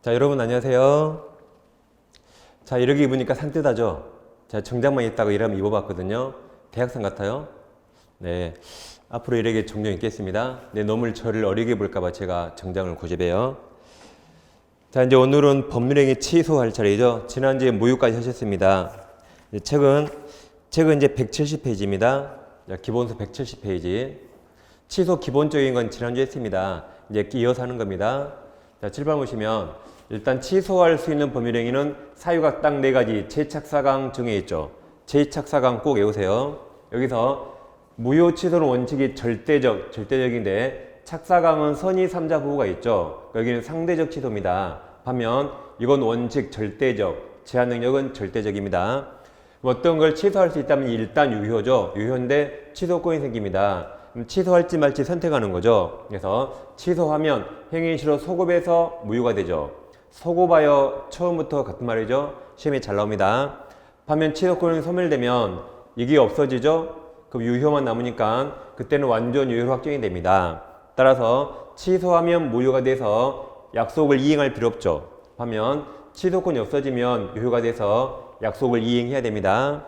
자, 여러분 안녕하세요. 자, 이렇게 입으니까 산뜻하죠? 제가 정장만 입다가 이러면 입어봤거든요. 대학생 같아요. 네, 앞으로 이렇게 종종 입겠습니다. 네, 너무 저를 어리게 볼까봐 제가 정장을 고집해요. 자, 이제 오늘은 법률행위 취소할 차례죠. 지난주에 모의까지 하셨습니다. 책은 이제 170페이지입니다. 기본서 170페이지. 취소 기본적인 건 지난주에 했습니다. 이제 이어서 하는 겁니다. 자, 7번 보시면 일단 취소할 수 있는 법률행위는 사유가 딱 4가지 제 착사강 정해 있죠. 제 착사강 꼭 외우세요. 여기서 무효 취소는 원칙이 절대적인데 착사강은 선의 3자 보호가 있죠. 여기는 상대적 취소입니다. 반면 이건 원칙 절대적, 제한 능력은 절대적입니다. 어떤 걸 취소할 수 있다면 일단 유효죠. 유효인데 취소권이 생깁니다. 취소할지 말지 선택하는 거죠. 그래서 취소하면 행위시로 소급해서 무효가 되죠. 소급하여 처음부터 같은 말이죠. 시험에 잘 나옵니다. 반면 취소권이 소멸되면 이게 없어지죠. 그럼 유효만 남으니까 그때는 완전 유효로 확정이 됩니다. 따라서 취소하면 무효가 돼서 약속을 이행할 필요 없죠. 반면 취소권이 없어지면 유효가 돼서 약속을 이행해야 됩니다.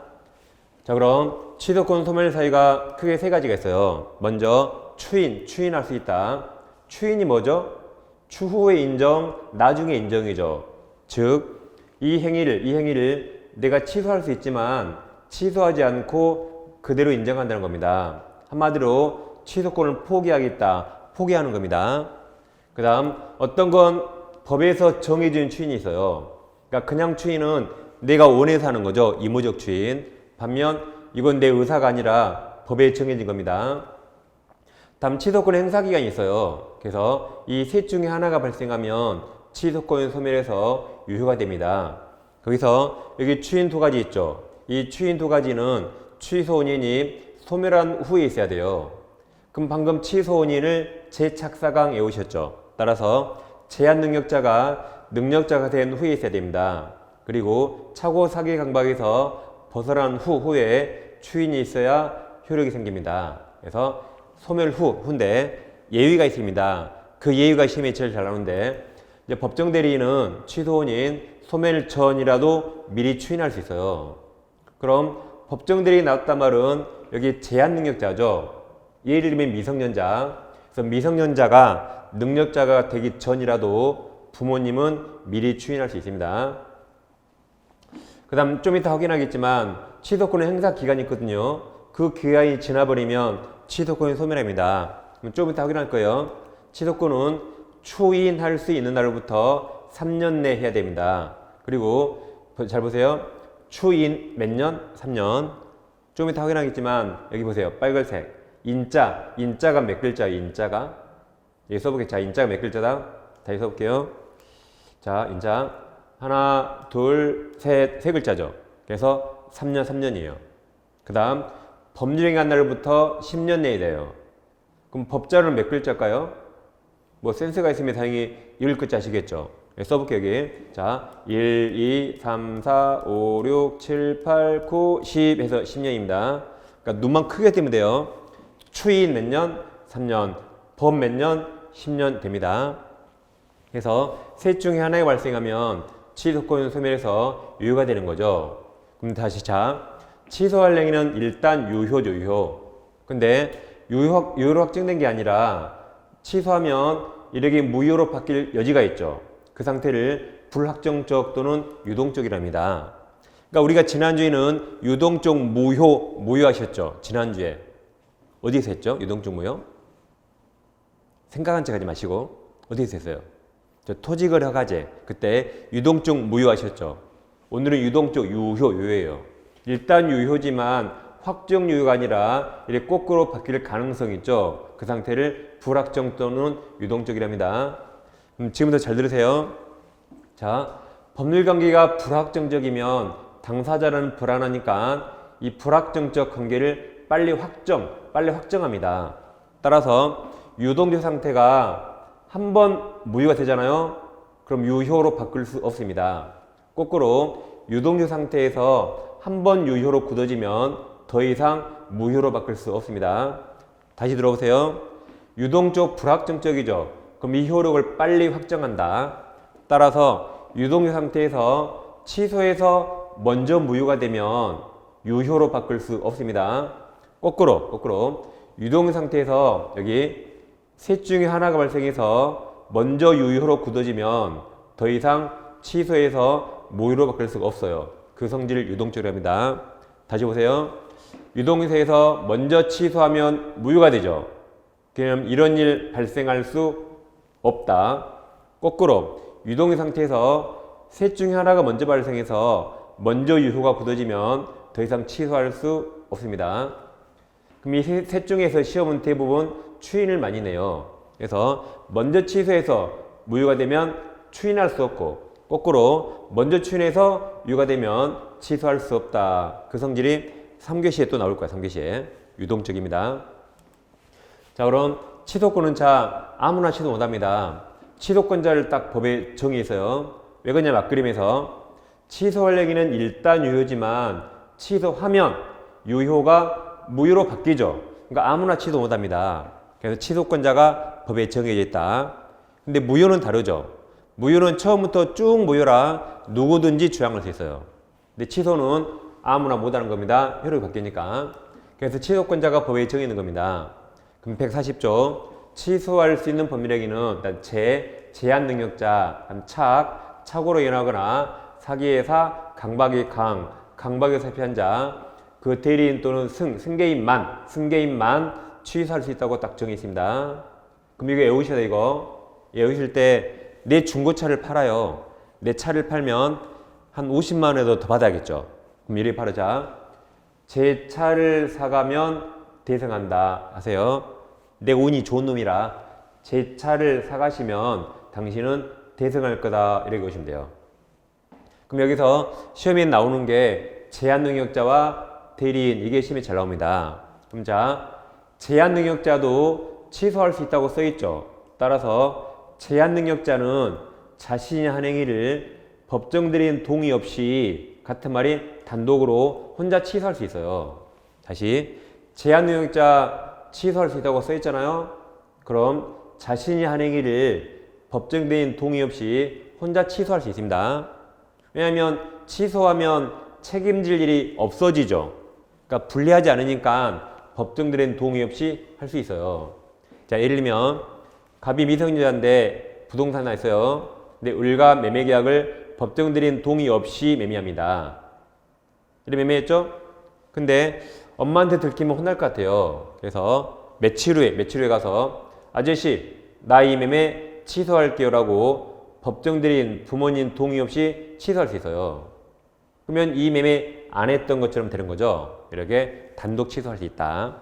자, 그럼 취소권 소멸 사유가 크게 3가지가 있어요. 먼저 추인할 수 있다. 추인이 뭐죠? 추후에 인정, 나중에 인정이죠. 즉, 이 행위를 내가 취소할 수 있지만 취소하지 않고 그대로 인정한다는 겁니다. 한마디로 취소권을 포기하는 겁니다. 그 다음 어떤 건 법에서 정해진 추인이 있어요. 그러니까 그냥 추인은 내가 원해서 하는 거죠. 의무적 추인. 반면 이건 내 의사가 아니라 법에 정해진 겁니다. 다음 취소권 행사 기간이 있어요. 그래서 이 셋 중에 하나가 발생하면 취소권 소멸해서 유효가 됩니다. 거기서 여기 추인 2가지 있죠. 이 추인 2가지는 취소 원인이 소멸한 후에 있어야 돼요. 그럼 방금 취소 원인을 제 착사강 외우셨죠. 따라서 제한 능력자가 된 후에 있어야 됩니다. 그리고 차고 사기 강박에서 벗어난 후에 추인이 있어야 효력이 생깁니다. 그래서 소멸 후인데 예의가 있습니다. 그 예의가 시험에 제일 잘 나오는데 이제 법정 대리인은 취소 원인 소멸 전이라도 미리 추인할 수 있어요. 그럼 법정 대리인 나왔단 말은 여기 제한 능력자죠. 예를 들면 미성년자. 그래서 미성년자가 능력자가 되기 전이라도 부모님은 미리 추인할 수 있습니다. 그 다음 좀 이따 확인하겠지만 취소권의 행사 기간이 있거든요. 그 기간이 지나버리면 취소권이 소멸합니다. 좀 이따 확인할 거예요. 취소권은 추인할 수 있는 날로부터 3년 내에 해야 됩니다. 그리고 잘 보세요. 추인 몇 년? 3년. 좀 이따 확인하겠지만 여기 보세요. 빨간색. 인자가 몇 글자예요? 인자가. 여기 써볼게요. 자, 인자가 몇 글자다? 다시 써볼게요. 자, 인자. 하나, 둘, 셋, 3글자죠. 그래서 3년이에요. 그 다음 법률행위 한 날부터 10년 내에 돼요. 그럼 법자는 몇 글자일까요? 뭐 센스가 있으면 다행히 읽을 글자 아시겠죠? 써볼게요. 여기. 자, 1, 2, 3, 4, 5, 6, 7, 8, 9, 10 해서 10년입니다. 그러니까 눈만 크게 뜨면 돼요. 추인 몇 년? 3년. 법 몇 년? 10년 됩니다. 그래서 셋 중에 하나가 발생하면 취소권 소멸해서 유효가 되는 거죠. 그럼 다시 자, 취소할 행위는 일단 유효죠, 유효. 근데 유효로 확정된 게 아니라 취소하면 이렇게 무효로 바뀔 여지가 있죠. 그 상태를 불확정적 또는 유동적이랍니다. 그러니까 우리가 지난주에는 유동적 무효하셨죠. 지난주에. 어디서 했죠? 유동적 무효? 생각한 척 하지 마시고 어디서 했어요? 저 토지거래 허가제 그때 유동적 무효하셨죠. 오늘은 유동적 유효예요. 일단 유효지만 확정 유효가 아니라 이렇게 거꾸로 바뀔 가능성이 있죠. 그 상태를 불확정 또는 유동적이랍니다. 지금부터 잘 들으세요. 자, 법률 관계가 불확정적이면 당사자는 불안하니까 이 불확정적 관계를 빨리 확정합니다. 따라서 유동적 상태가 한 번 무효가 되잖아요. 그럼 유효로 바꿀 수 없습니다. 거꾸로 유동적 상태에서 한 번 유효로 굳어지면 더 이상 무효로 바꿀 수 없습니다. 다시 들어보세요. 유동적 불확정적이죠. 그럼 이 효력을 빨리 확정한다. 따라서 유동유 상태에서 취소해서 먼저 무효가 되면 유효로 바꿀 수 없습니다. 거꾸로 유동유 상태에서 여기 셋 중에 하나가 발생해서 먼저 유효로 굳어지면 더 이상 취소해서 무효로 바꿀 수가 없어요. 그 성질을 유동적으로 합니다. 다시 보세요. 유동유에서 먼저 취소하면 무효가 되죠. 그럼 이런 일 발생할 수 없다. 거꾸로 유동유 상태에서 셋 중에 하나가 먼저 발생해서 먼저 유효가 굳어지면 더 이상 취소할 수 없습니다. 그럼 이 셋 중에서 시험은 대부분 추인을 많이 내요. 그래서 먼저 취소해서 무효가 되면 추인할 수 없고, 거꾸로 먼저 추인해서 유효가 되면 취소할 수 없다. 그 성질이 3교시에 또 나올 거야. 3교시에 유동적입니다. 자, 그럼 취소권은 아무나 취소 못합니다. 취소권자를 딱 법에 정의했어요. 왜 그러냐면 앞그림에서 취소할 얘기는 일단 유효지만 취소하면 유효가 무효로 바뀌죠. 그러니까 아무나 취소 못합니다. 그래서 취소권자가 법에 정해져 있다. 근데 무효는 다르죠. 무효는 처음부터 쭉 무효라 누구든지 주장할 수 있어요. 근데 취소는 아무나 못하는 겁니다. 효력이 바뀌니까. 그래서 취소권자가 법에 정해있는 겁니다. 그럼 140조 취소할 수 있는 법률행위는 일단 제한 능력자, 착오로 인하거나 사기의사, 강박의 강박의 사피한 자, 그 대리인 또는 승계인만 취소할 수 있다고 딱 정해 있습니다. 그럼 이거 외우셔야 돼. 이거 외우실 때 내 중고차를 팔아요. 내 차를 팔면 한 50만 원에도 더 받아야겠죠. 그럼 이렇게 바르자. 제 차를 사가면 대승한다 하세요. 내 운이 좋은 놈이라 제 차를 사가시면 당신은 대승할 거다 이렇게 보시면 돼요. 그럼 여기서 시험에 나오는 게 제한 능력자와 대리인, 이게 시험에 잘 나옵니다. 그럼 제한 능력자도 취소할 수 있다고 써 있죠. 따라서 제한 능력자는 자신이 한 행위를 법정 대리인 동의 없이, 같은 말이 단독으로 혼자 취소할 수 있어요. 다시 제한 능력자 취소할 수 있다고 써 있잖아요. 그럼 자신이 한 행위를 법정 대리인 동의 없이 혼자 취소할 수 있습니다. 왜냐하면 취소하면 책임질 일이 없어지죠. 그러니까 불리하지 않으니까 법정 대리인 동의 없이 할 수 있어요. 자, 예를 들면 갑이 미성년자인데 부동산 하나 있어요. 근데 을과 매매 계약을 법정 대리인 동의 없이 매매합니다. 이렇게 매매했죠? 근데 엄마한테 들키면 혼날 것 같아요. 그래서 며칠 후에 가서 아저씨, 나 이 매매 취소할게요 라고 법정 대리인 부모님 동의 없이 취소할 수 있어요. 그러면 이 매매 안 했던 것처럼 되는 거죠. 이렇게 단독 취소할 수 있다.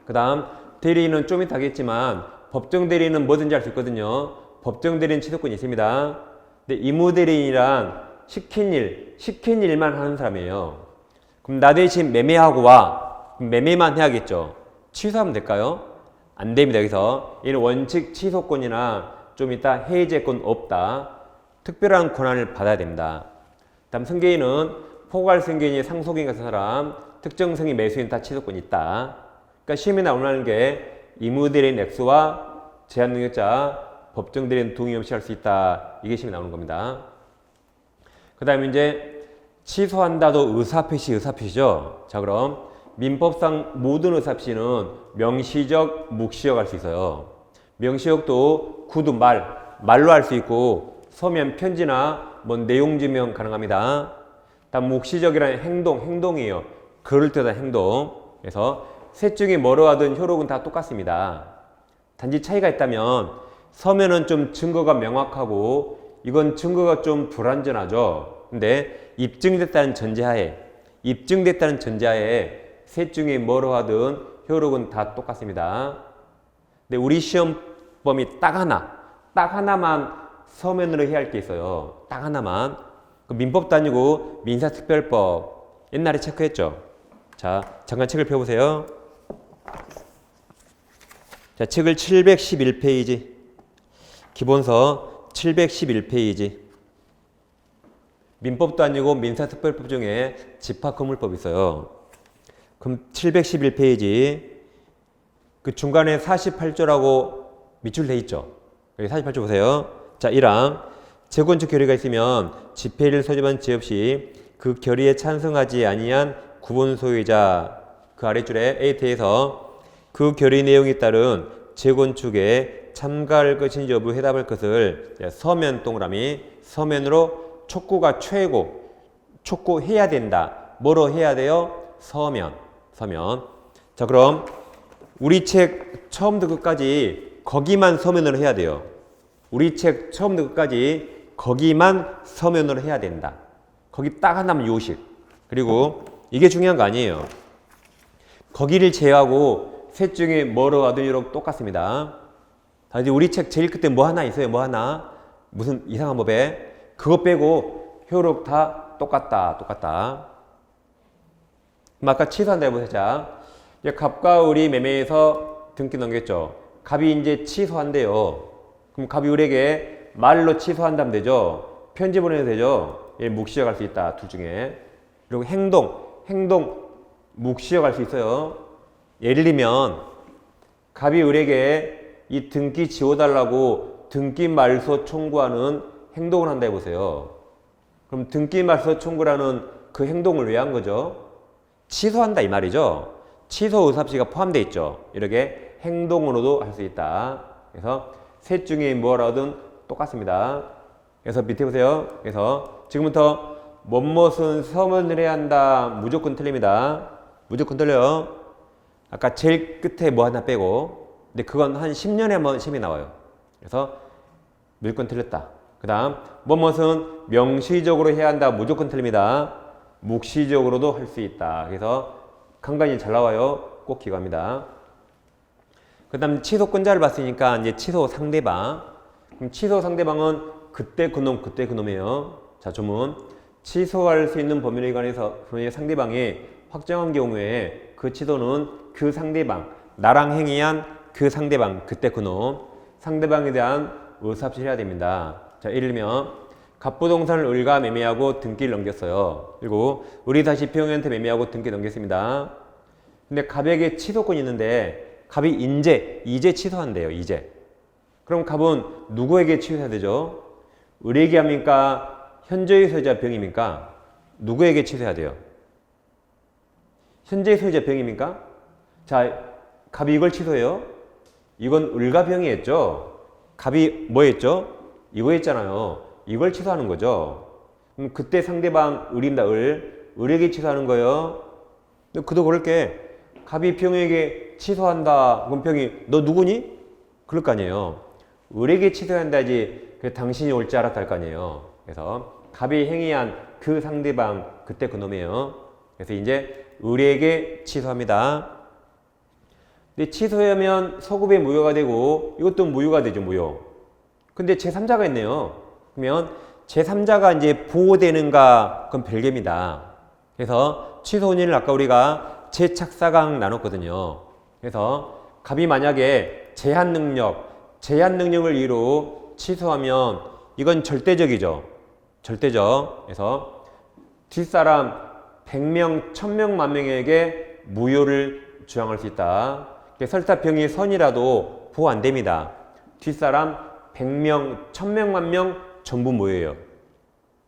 그 다음 대리인은 좀 이따 하겠지만 법정 대리인은 뭐든지 할 수 있거든요. 법정 대리인 취소권이 있습니다. 근데 임무 대리인이란 시킨 일만 하는 사람이에요. 그럼 나 대신 매매하고 와. 그럼 매매만 해야겠죠. 취소하면 될까요? 안 됩니다. 여기서 얘는 원칙 취소권이나 좀 이따 해제권 없다. 특별한 권한을 받아야 됩니다. 다음 승계인은 포괄 승계인이 상속인 같은 사람, 특정 승인 매수인 다 취소권이 있다. 그러니까 시험에 나오는 게 임무대리인 X와 제한 능력자, 법정 대리인 동의 없이 할 수 있다. 이게 시험에 나오는 겁니다. 그 다음에 이제 취소한다도 의사표시죠. 자, 그럼 민법상 모든 의사표시는 명시적, 묵시적 할 수 있어요. 명시적도 구두 말로 할 수 있고 서면 편지나 뭐 내용 증명 가능합니다. 다음 묵시적이라는 행동이에요. 그럴 때다 행동. 그래서 셋 중에 뭐로 하든 효력은 다 똑같습니다. 단지 차이가 있다면 서면은 좀 증거가 명확하고 이건 증거가 좀 불완전하죠. 근데 입증됐다는 전제하에 셋 중에 뭐로 하든 효력은 다 똑같습니다. 근데 우리 시험범위 딱 하나만 서면으로 해야 할 게 있어요. 딱 하나만. 그 민법도 아니고 민사특별법 옛날에 체크했죠. 자, 잠깐 책을 펴보세요. 자, 책을 711페이지, 기본서 711페이지. 민법도 아니고 민사특별법 중에 집합건물법이 있어요. 그럼 711페이지 그 중간에 48조라고 밑줄 돼 있죠. 여기 48조 보세요. 자, 1항 재건축 결의가 있으면 집회를 소집한 지역 시 그 결의에 찬성하지 아니한 구분 소유자, 그 아랫줄에 A태에서 그 결의 내용에 따른 재건축에 참가할 것인지 여부 해답할 것을 서면 동그라미, 서면으로 촉구가 최고, 촉구해야 된다. 뭐로 해야 돼요? 서면. 자, 그럼 우리 책 처음부터 끝까지 거기만 서면으로 해야 돼요. 우리 책 처음부터 끝까지 거기만 서면으로 해야 된다. 거기 딱 하나면 요식. 그리고 이게 중요한 거 아니에요. 거기를 제외하고 셋 중에 뭐로 하든지로 똑같습니다. 자, 이제 우리 책 제일 끝에 뭐 하나 있어요. 뭐 하나. 무슨 이상한 법에. 그거 빼고 효력 다 똑같다. 그럼 아까 취소한다 해보자. 이제 갑과 을이 매매해서 등기 넘겼죠. 갑이 이제 취소한대요. 그럼 갑이 을에게 말로 취소한다면 되죠. 편지 보내도 되죠. 예, 묵시적할 수 있다. 둘 중에. 그리고 행동 묵시적할 수 있어요. 예를 들면 갑이 을에게 이 등기 지워달라고 등기 말소 청구하는 행동을 한다 해보세요. 그럼 등기 말소 청구라는 그 행동을 왜 한 거죠? 취소한다 이 말이죠. 취소 의사표시가 포함되어 있죠. 이렇게 행동으로도 할 수 있다. 그래서 셋 중에 뭐라든 똑같습니다. 그래서 밑에 보세요. 그래서 지금부터 뭐뭇은 서면을 해야 한다. 무조건 틀립니다. 무조건 틀려요. 아까 제일 끝에 뭐 하나 빼고. 근데 그건 한 10년에 한 번 시험이 나와요. 그래서 무조건 틀렸다. 그 다음 뭐뭇은 명시적으로 해야 한다. 무조건 틀립니다. 묵시적으로도 할 수 있다. 그래서 간간히 잘 나와요. 꼭 기억합니다. 그 다음 취소권자를 봤으니까 이제 취소 상대방. 그럼 취소 상대방은 그때 그놈이에요. 자, 조문. 취소할 수 있는 범위에 관해서 상대방이 확정한 경우에 그 취소는 그 상대방, 나랑 행위한 그 상대방, 그때 그놈, 상대방에 대한 의사표시를 해야 됩니다. 자, 예를 들면 갑부동산을 을과 매매하고 등기를 넘겼어요. 그리고 을이 다시 평형한테 매매하고 등기 넘겼습니다. 근데 갑에게 취소권이 있는데 갑이 이제 취소한대요. 이제. 그럼 갑은 누구에게 취소해야 되죠? 을에게 합니까? 현재의 소유자 병입니까? 누구에게 취소해야 돼요? 현재의 소유자 병입니까? 자, 갑이 이걸 취소해요. 이건 을과 병이 했죠. 갑이 뭐 했죠? 이거 했잖아요. 이걸 취소하는 거죠. 그럼 그때 상대방 을입니다. 을에게 취소하는 거예요. 그도 그럴게. 갑이 병에게 취소한다. 그럼 병이 너 누구니? 그럴 거 아니에요. 을에게 취소한다지 당신이 올 줄 알았다 할 거 아니에요. 그래서 갑이 행위한 그 상대방 그때 그놈이에요. 그래서 이제 을에게 취소합니다. 근데 취소하면 소급의 무효가 되고 이것도 무효가 되죠. 무효. 근데 제3자가 있네요. 그러면 제3자가 이제 보호되는가 그건 별개입니다. 그래서 취소 원인을 아까 우리가 제 착사강 나눴거든요. 그래서 갑이 만약에 제한 능력을 이유로 취소하면 이건 절대적이죠. 절대적. 그래서 뒷사람 100명, 1000명, 만명에게 무효를 주장할 수 있다. 설사 병이 선이라도 보호 안 됩니다. 뒷사람 100명, 1000명, 만명 전부 무효예요.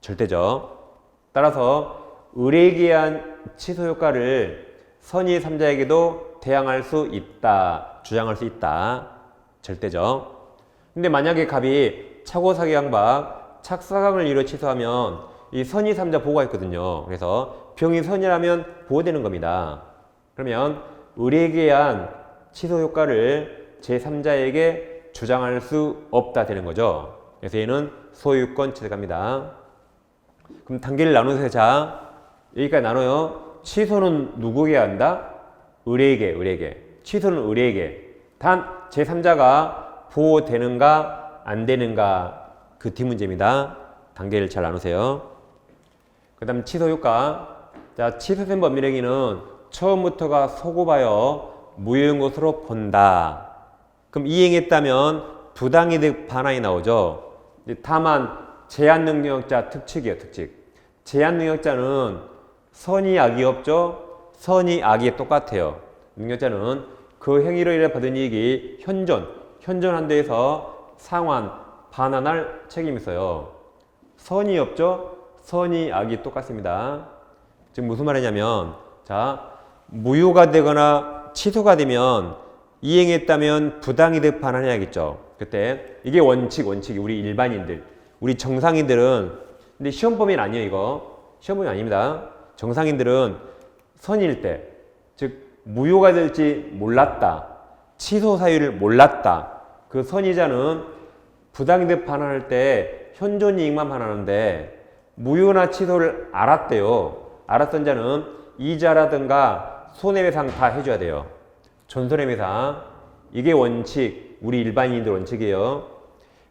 절대적. 따라서 을에 의한 취소 효과를 선의 3자에게도 대항할 수 있다. 주장할 수 있다. 절대적. 근데 만약에 갑이 차고 사기 강박, 착사강을 이루어 취소하면 이 선의 3자 보호가 있거든요. 그래서 병이 선이라면 보호되는 겁니다. 그러면 을에 의한 취소 효과를 제3자에게 주장할 수 없다 되는 거죠. 그래서 얘는 소유권 취득합니다. 그럼 단계를 나누세요. 자, 여기까지 나눠요. 취소는 누구에게 한다? 을에게. 취소는 을에게. 단 제3자가 보호되는가 안 되는가 그 뒷문제입니다. 단계를 잘 나누세요. 그 다음 취소 효과. 자, 취소된 법률행위는 처음부터가 소급하여 무효인 것으로 본다. 그럼 이행했다면 부당이득 반환이 나오죠. 다만 제한능력자 특칙이에요. 특칙. 제한능력자는 선이 악이 없죠. 선이 악이 똑같아요. 능력자는 그 행위로 인해 받은 이익이 현존한 데에서 상환, 반환할 책임이 있어요. 선이 없죠? 선이 악이 똑같습니다. 지금 무슨 말이냐면, 자, 무효가 되거나 취소가 되면 이행했다면 부당이득 반환해야겠죠. 그때 이게 원칙이 우리 일반인들, 우리 정상인들은, 근데 시험 범위는 아니에요. 이거 시험 범위 아닙니다. 정상인들은 선일 때, 즉 무효가 될지 몰랐다, 취소 사유를 몰랐다, 그 선이자는 부당이득 반환할 때 현존이익만 반환하는데 무효나 취소를 알았대요. 알았던 자는 이자라든가 손해배상 다 해줘야 돼요. 전손해배상. 이게 원칙, 우리 일반인들 원칙이에요.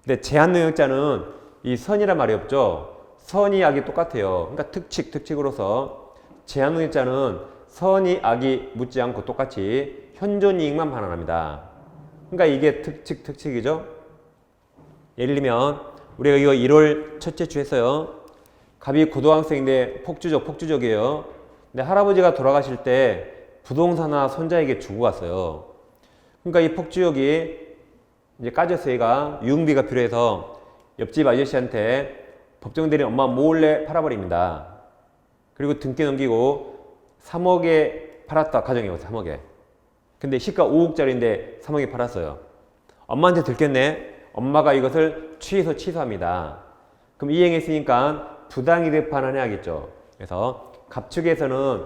근데 제한능력자는 이 선이란 말이 없죠. 선이 악이 똑같아요. 그러니까 특칙으로서 제한능력자는 선이 악이 묻지 않고 똑같이 현존이익만 반환합니다. 그러니까 이게 특칙이죠. 예를 들면 우리가 이거 1월 첫째 주 했어요. 갑이 고등학생인데 폭주족이에요. 근데 할아버지가 돌아가실 때 부동산화 손자에게 주고 갔어요. 그러니까 이 폭주족이 이제 까졌어요. 얘가 유흥비가 필요해서 옆집 아저씨한테 법정대리인 엄마 몰래 팔아버립니다. 그리고 등기 넘기고 3억에 팔았다 가정해요. 3억에. 근데 시가 5억짜리인데 3억에 팔았어요. 엄마한테 들켰네. 엄마가 이것을 취소합니다. 그럼 이행했으니까 부당이득 반환해야겠죠. 그래서 갑측에서는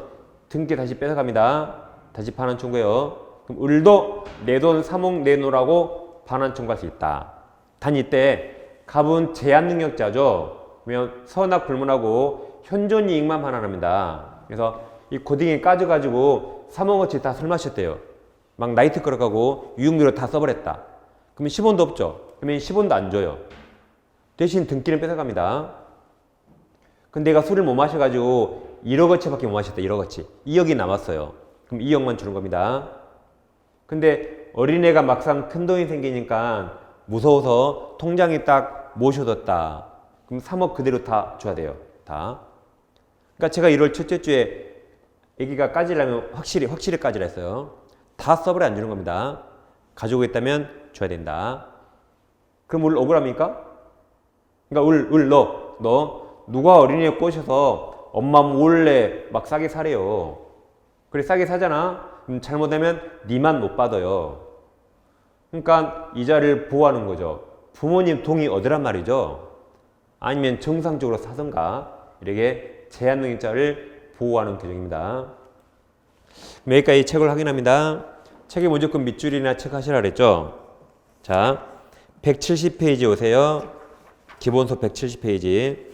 등기 다시 뺏어갑니다. 다시 반환 청구해요. 그럼 을도 내 돈 3억 내놓으라고 반환 청구할 수 있다. 단 이때 갑은 제한능력자죠. 그러면 선악 불문하고 현존이익만 반환합니다. 그래서 이 고딩이 까져가지고 3억어치 다 술 마셨대요. 막 나이트 끌어가고 유흥비로 다 써버렸다. 그러면 10원도 없죠. 그러면 10원도 안 줘요. 대신 등기는 뺏어갑니다. 근데 얘가 술을 못 마셔가지고 1억어치밖에 못 마셨다. 1억어치. 2억이 남았어요. 그럼 2억만 주는 겁니다. 근데 어린애가 막상 큰 돈이 생기니까 무서워서 통장에 딱 모셔뒀다. 그럼 3억 그대로 다 줘야 돼요. 다. 그러니까 제가 1월 첫째 주에 애기가 까지려면 확실히 까지라 했어요. 다 써버려 안 주는 겁니다. 가지고 있다면 줘야 된다. 그럼 울 억울합니까? 그러니까 너 누가 어린이에 꼬셔서 엄마 몰래 막 싸게 사래요. 그래 싸게 사잖아. 그럼 잘못하면 니만 못 받아요. 그러니까 이자를 보호하는 거죠. 부모님 동의 얻으란 말이죠. 아니면 정상적으로 사든가 이렇게 제한능력자를 보호하는 규정입니다. 여기까지 이 책을 확인합니다. 책에 무조건 밑줄이나 체크하시라 그랬죠. 자, 170페이지 오세요. 기본서 170페이지.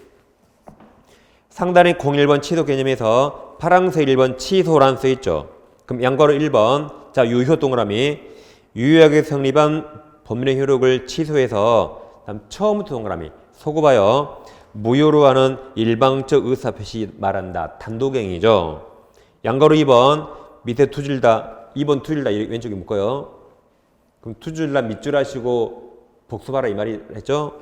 상단에 01번 취소 개념에서 파란색 1번 취소란 써있죠. 그럼 양괄호 1번. 자, 유효 동그라미. 유효하게 성립한 법률의 효력을 취소해서 다음 처음부터 동그라미. 속어봐요. 무효로 하는 일방적 의사표시 말한다. 단독행위죠. 양괄호 2번. 밑에 두 줄 다 2번 두 줄 다 왼쪽에 묶어요. 그럼 두 줄 다 밑줄 하시고 복습하라 이 말이 했죠.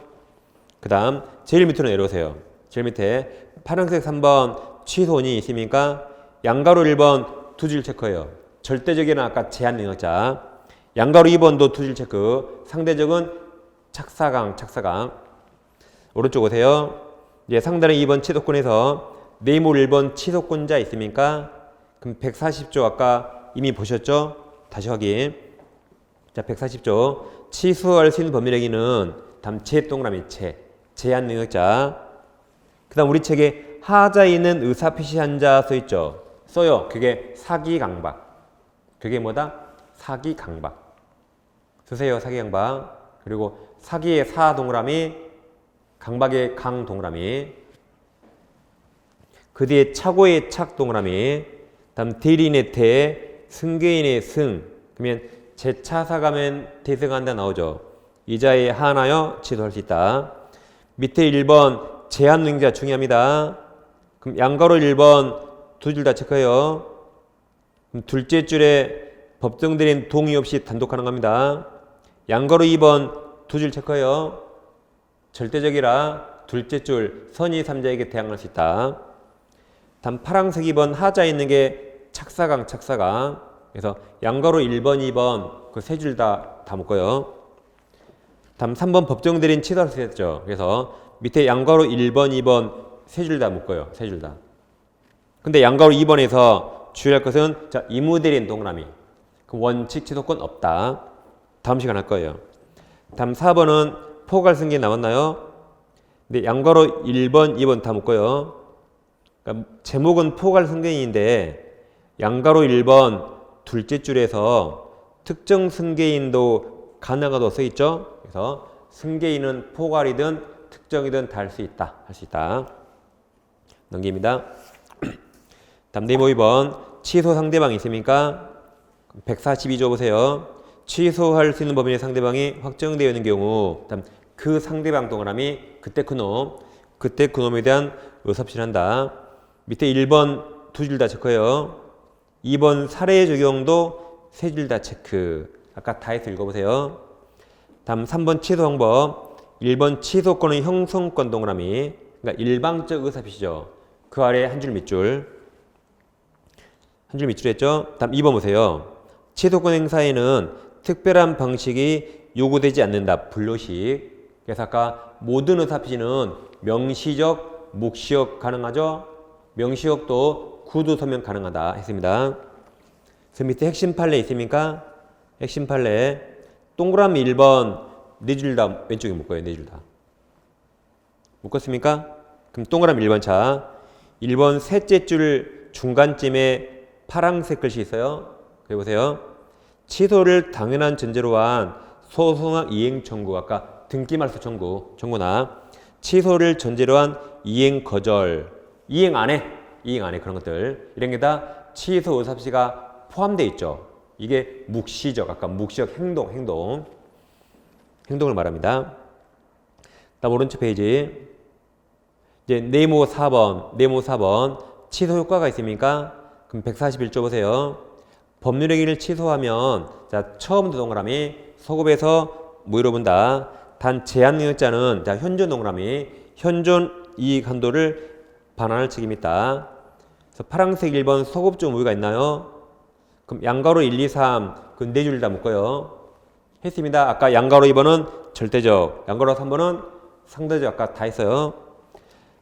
그 다음 제일 밑으로 내려오세요. 제일 밑에 파란색 3번 취소원이 있습니까? 양괄호 1번 두 줄 체크해요. 절대적인 아까 제한능력자. 양괄호 2번도 두 줄 체크. 상대적은 착사강. 오른쪽 오세요. 이제 상단에 2번 취소권에서 네이모 1번 취소권자 있습니까? 그럼 140조 아까 이미 보셨죠? 다시 확인. 자, 140조 취소할 수 있는 법률행위는 다음 동그라미 제한능력자. 그 다음 우리 책에 하자에 있는 의사표시한 자 써있죠. 써요. 그게 사기강박. 그게 뭐다? 사기강박. 쓰세요. 사기강박. 그리고 사기의 사 동그라미, 강박의 강 동그라미. 그 뒤에 착오의 착 동그라미. 다음 대리인의 대, 승계인의 승. 그러면 제차사가면 대승한다 나오죠. 이자에 하나여 취소할 수 있다. 밑에 1번 제한능력자 중요합니다. 그럼 양괄호 1번 두 줄 다 체크해요. 그럼 둘째 줄에 법정대리인 동의 없이 단독하는 겁니다. 양괄호 2번 두 줄 체크해요. 절대적이라 둘째 줄 선의 3자에게 대항할 수 있다. 다음 파란색 2번 하자에 있는 게 착사강. 그래서 양괄호 1번 2번 그 세 줄 다 묶어요. 다음 3번 법정대리인 취소할 수 있죠. 그래서 밑에 양가로 1번, 2번 세 줄 다 묶어요. 세 줄 다. 근데 양가로 2번에서 주의할 것은 자, 이무대리인 동그라미. 그 원칙 취소권 없다. 다음 시간 할 거예요. 다음 4번은 포괄 승계 남았나요? 근데 양가로 1번, 2번 다 묶어요. 그러니까 제목은 포괄 승계인인데 양가로 1번 둘째 줄에서 특정 승계인도 가능하다고 써 있죠. 그래서 승계인은 포괄이든 특정이든 다 할 수 있다. 할 수 있다. 넘깁니다. 다음 네모 2번 취소 상대방이 있습니까? 142조 보세요. 취소할 수 있는 범위의 상대방이 확정되어 있는 경우 다음 그 상대방 동그라미 그때 그놈에 대한 의사표시한다. 밑에 1번 두 줄 다 체크해요. 2번 사례 적용도 세 줄 다 체크. 아까 다 해서 읽어보세요. 다음 3번 취소 방법. 1번 취소권은 형성권 동그라미. 그러니까 일방적 의사표시죠. 그 아래 한 줄 밑줄. 한 줄 밑줄 했죠? 다음 2번 보세요. 취소권 행사에는 특별한 방식이 요구되지 않는다. 불로식. 그래서 아까 모든 의사표시는 명시적, 묵시적 가능하죠? 명시적도 구두 서명 가능하다 했습니다. 그래서 밑에 핵심 판례 있습니까? 핵심 판례. 동그라미 1번 네 줄 다 왼쪽에 묶어요. 네 줄 다. 묶었습니까? 그럼 동그라미 1번 차. 1번 셋째 줄 중간쯤에 파란색 글씨 있어요. 여기 보세요. 취소를 당연한 전제로 한 소송학 이행 청구. 아까 등기 말소 청구나 취소를 전제로 한 이행 거절. 이행 안 해. 그런 것들. 이런 게 다 취소 의사표시가 포함되어 있죠. 이게 묵시적. 아까 묵시적 행동을 말합니다. 다음 오른쪽 페이지. 이제 네모 4번 취소 효과가 있습니까? 그럼 141조 보세요. 법률행위를 취소하면 자 처음부터 동그라미 소급해서 무효로 본다. 단 제한 능력자는 자 현존 동그라미 현존 이익 한도를 반환할 책임이 있다. 그래서 파란색 1번 소급적 무효가 있나요? 그럼 양가로 1, 2, 3 그 네 줄 다 묶어요. 했습니다. 아까 양가로 2번은 절대적, 양가로 3번은 상대적 아까 다 했어요.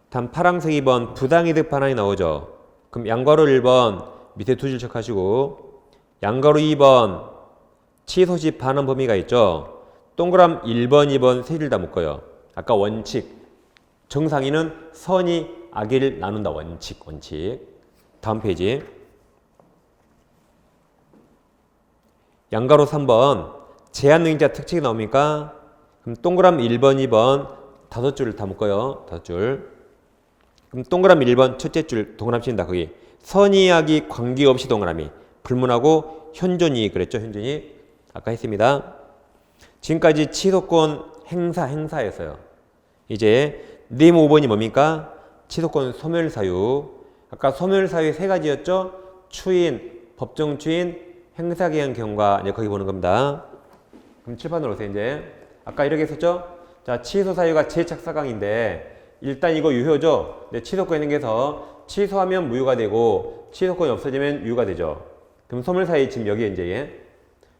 다음 파란색 2번 부당이득 반환이 나오죠. 그럼 양가로 1번 밑에 두 줄 체크하시고 양가로 2번 취소 시 반환 범위가 있죠. 동그람 1번, 2번 세 줄 다 묶어요. 아까 원칙 정상인은 선이 악의를 나눈다. 원칙. 다음 페이지. 양가로 3번 제한 능력자 특징이 나옵니까? 그럼 동그라미 1번, 2번 다섯 줄을 다 묶어요. 다섯 줄. 그럼 동그라미 1번 첫째 줄 동그라미 친다. 거기 선이악이 관계없이 동그라미 불문하고 현존이익 그랬죠. 현존이익 아까 했습니다. 지금까지 취소권 행사였어요. 이제 네모 5번이 뭡니까? 취소권 소멸사유. 아까 소멸사유 세 가지였죠. 추인, 법정 추인, 행사기한 경과 이제 거기 보는 겁니다. 그럼 칠판으로 오세요. 이제 아까 이렇게 했었죠. 자 취소 사유가 재착사강인데 일단 이거 유효죠. 근데 취소권 있는 게서 취소하면 무효가 되고 취소권이 없어지면 유효가 되죠. 그럼 소멸사유 지금 여기에 이제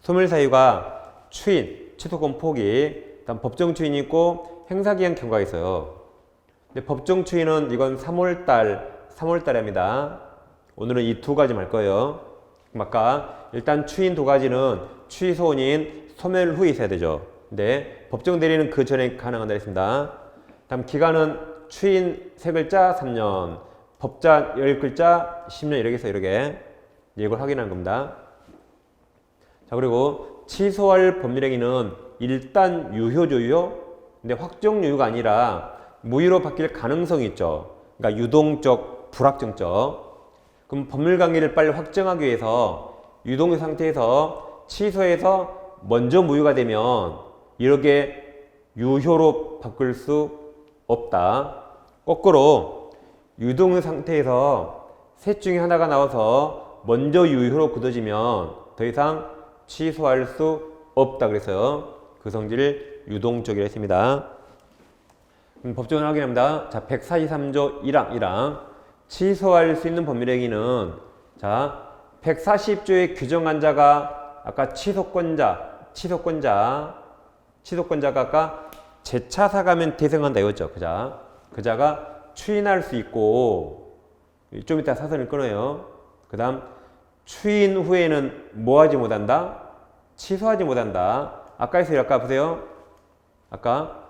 소멸사유가 추인, 취소권 포기, 다음 법정 추인이 있고 행사기한 경과가 있어요. 근데 법정 추인은 이건 3월달입니다. 오늘은 이 두 가지 말 거예요. 그럼 아까 일단 추인 두 가지는 취소인 소멸 후에 있어야 되죠. 근데 법정 대리는 그 전에 가능하다 했습니다. 다음 기간은 추인 3글자 3년, 법자 10글자 10년 이렇게 해서 이렇게 이걸 확인하는 겁니다. 자 그리고 취소할 법률행위는 일단 유효죠. 유효. 근데 확정 유효가 아니라 무효로 바뀔 가능성이 있죠. 그러니까 유동적, 불확정적. 그럼 법률관계를 빨리 확정하기 위해서 유동적 상태에서 취소해서 먼저 무효가 되면 이렇게 유효로 바꿀 수 없다. 거꾸로 유동적 상태에서 셋 중에 하나가 나와서 먼저 유효로 굳어지면 더 이상 취소할 수 없다. 그래서 그 성질을 유동적이라 했습니다. 법정을 확인합니다. 자, 143조 1항 취소할 수 있는 법률행위는 자 140조에 규정한 자가 아까 취소권자가 아까 제차사 가면 대성한다 이거죠. 그자. 그자가 추인할 수 있고 좀 이따 사선을 끊어요. 그 다음 추인 후에는 뭐 하지 못한다? 취소하지 못한다. 아까 했어요. 아까 보세요. 아까